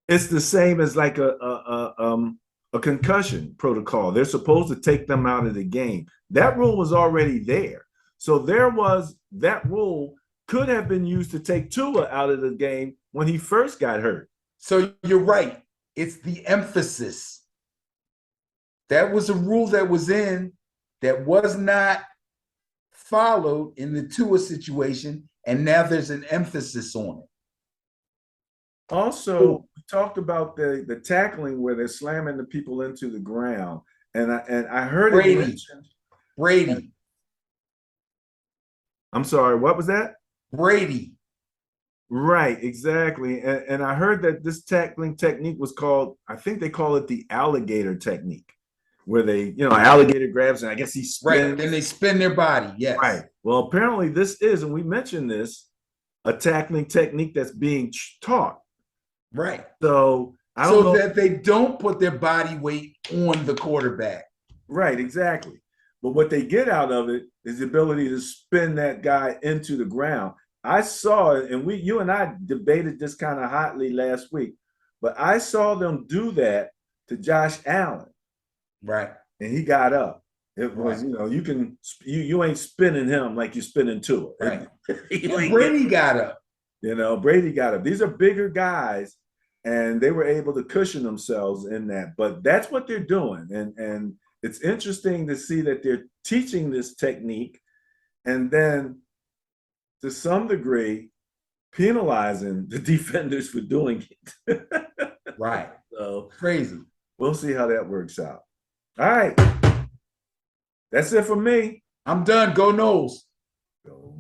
it's the same as like a concussion protocol. They're supposed to take them out of the game. That rule was already there. So that rule could have been used to take Tua out of the game when he first got hurt. So you're right. It's the emphasis. That was a rule that was in that was not followed in the Tua situation, and now there's an emphasis on it. Also, we talked about the tackling where they're slamming the people into the ground, and I heard it mentioned. Brady. I'm sorry, what was that? Brady. Right, exactly. And I heard that this tackling technique was called, I think they call it the alligator technique, where they, alligator grabs and I guess he spins. Right, and they spin their body, yes. Right. Well, apparently this is, and we mentioned this, a tackling technique that's being taught. Right. So I don't know that they don't put their body weight on the quarterback. Right, exactly. But what they get out of it is the ability to spin that guy into the ground. I saw it, and you and I debated this kind of hotly last week, but I saw them do that to Josh Allen. Right. And he got up. It was, you ain't spinning him like you're spinning Tua. Right. Brady got up. Brady got up. These are bigger guys. and they were able to cushion themselves in that. But that's what they're doing, and it's interesting to see that they're teaching this technique, and then to some degree penalizing the defenders for doing it. Right. So Crazy. we'll see how that works out. All right. That's it for me. I'm done. Go Knowles. Go.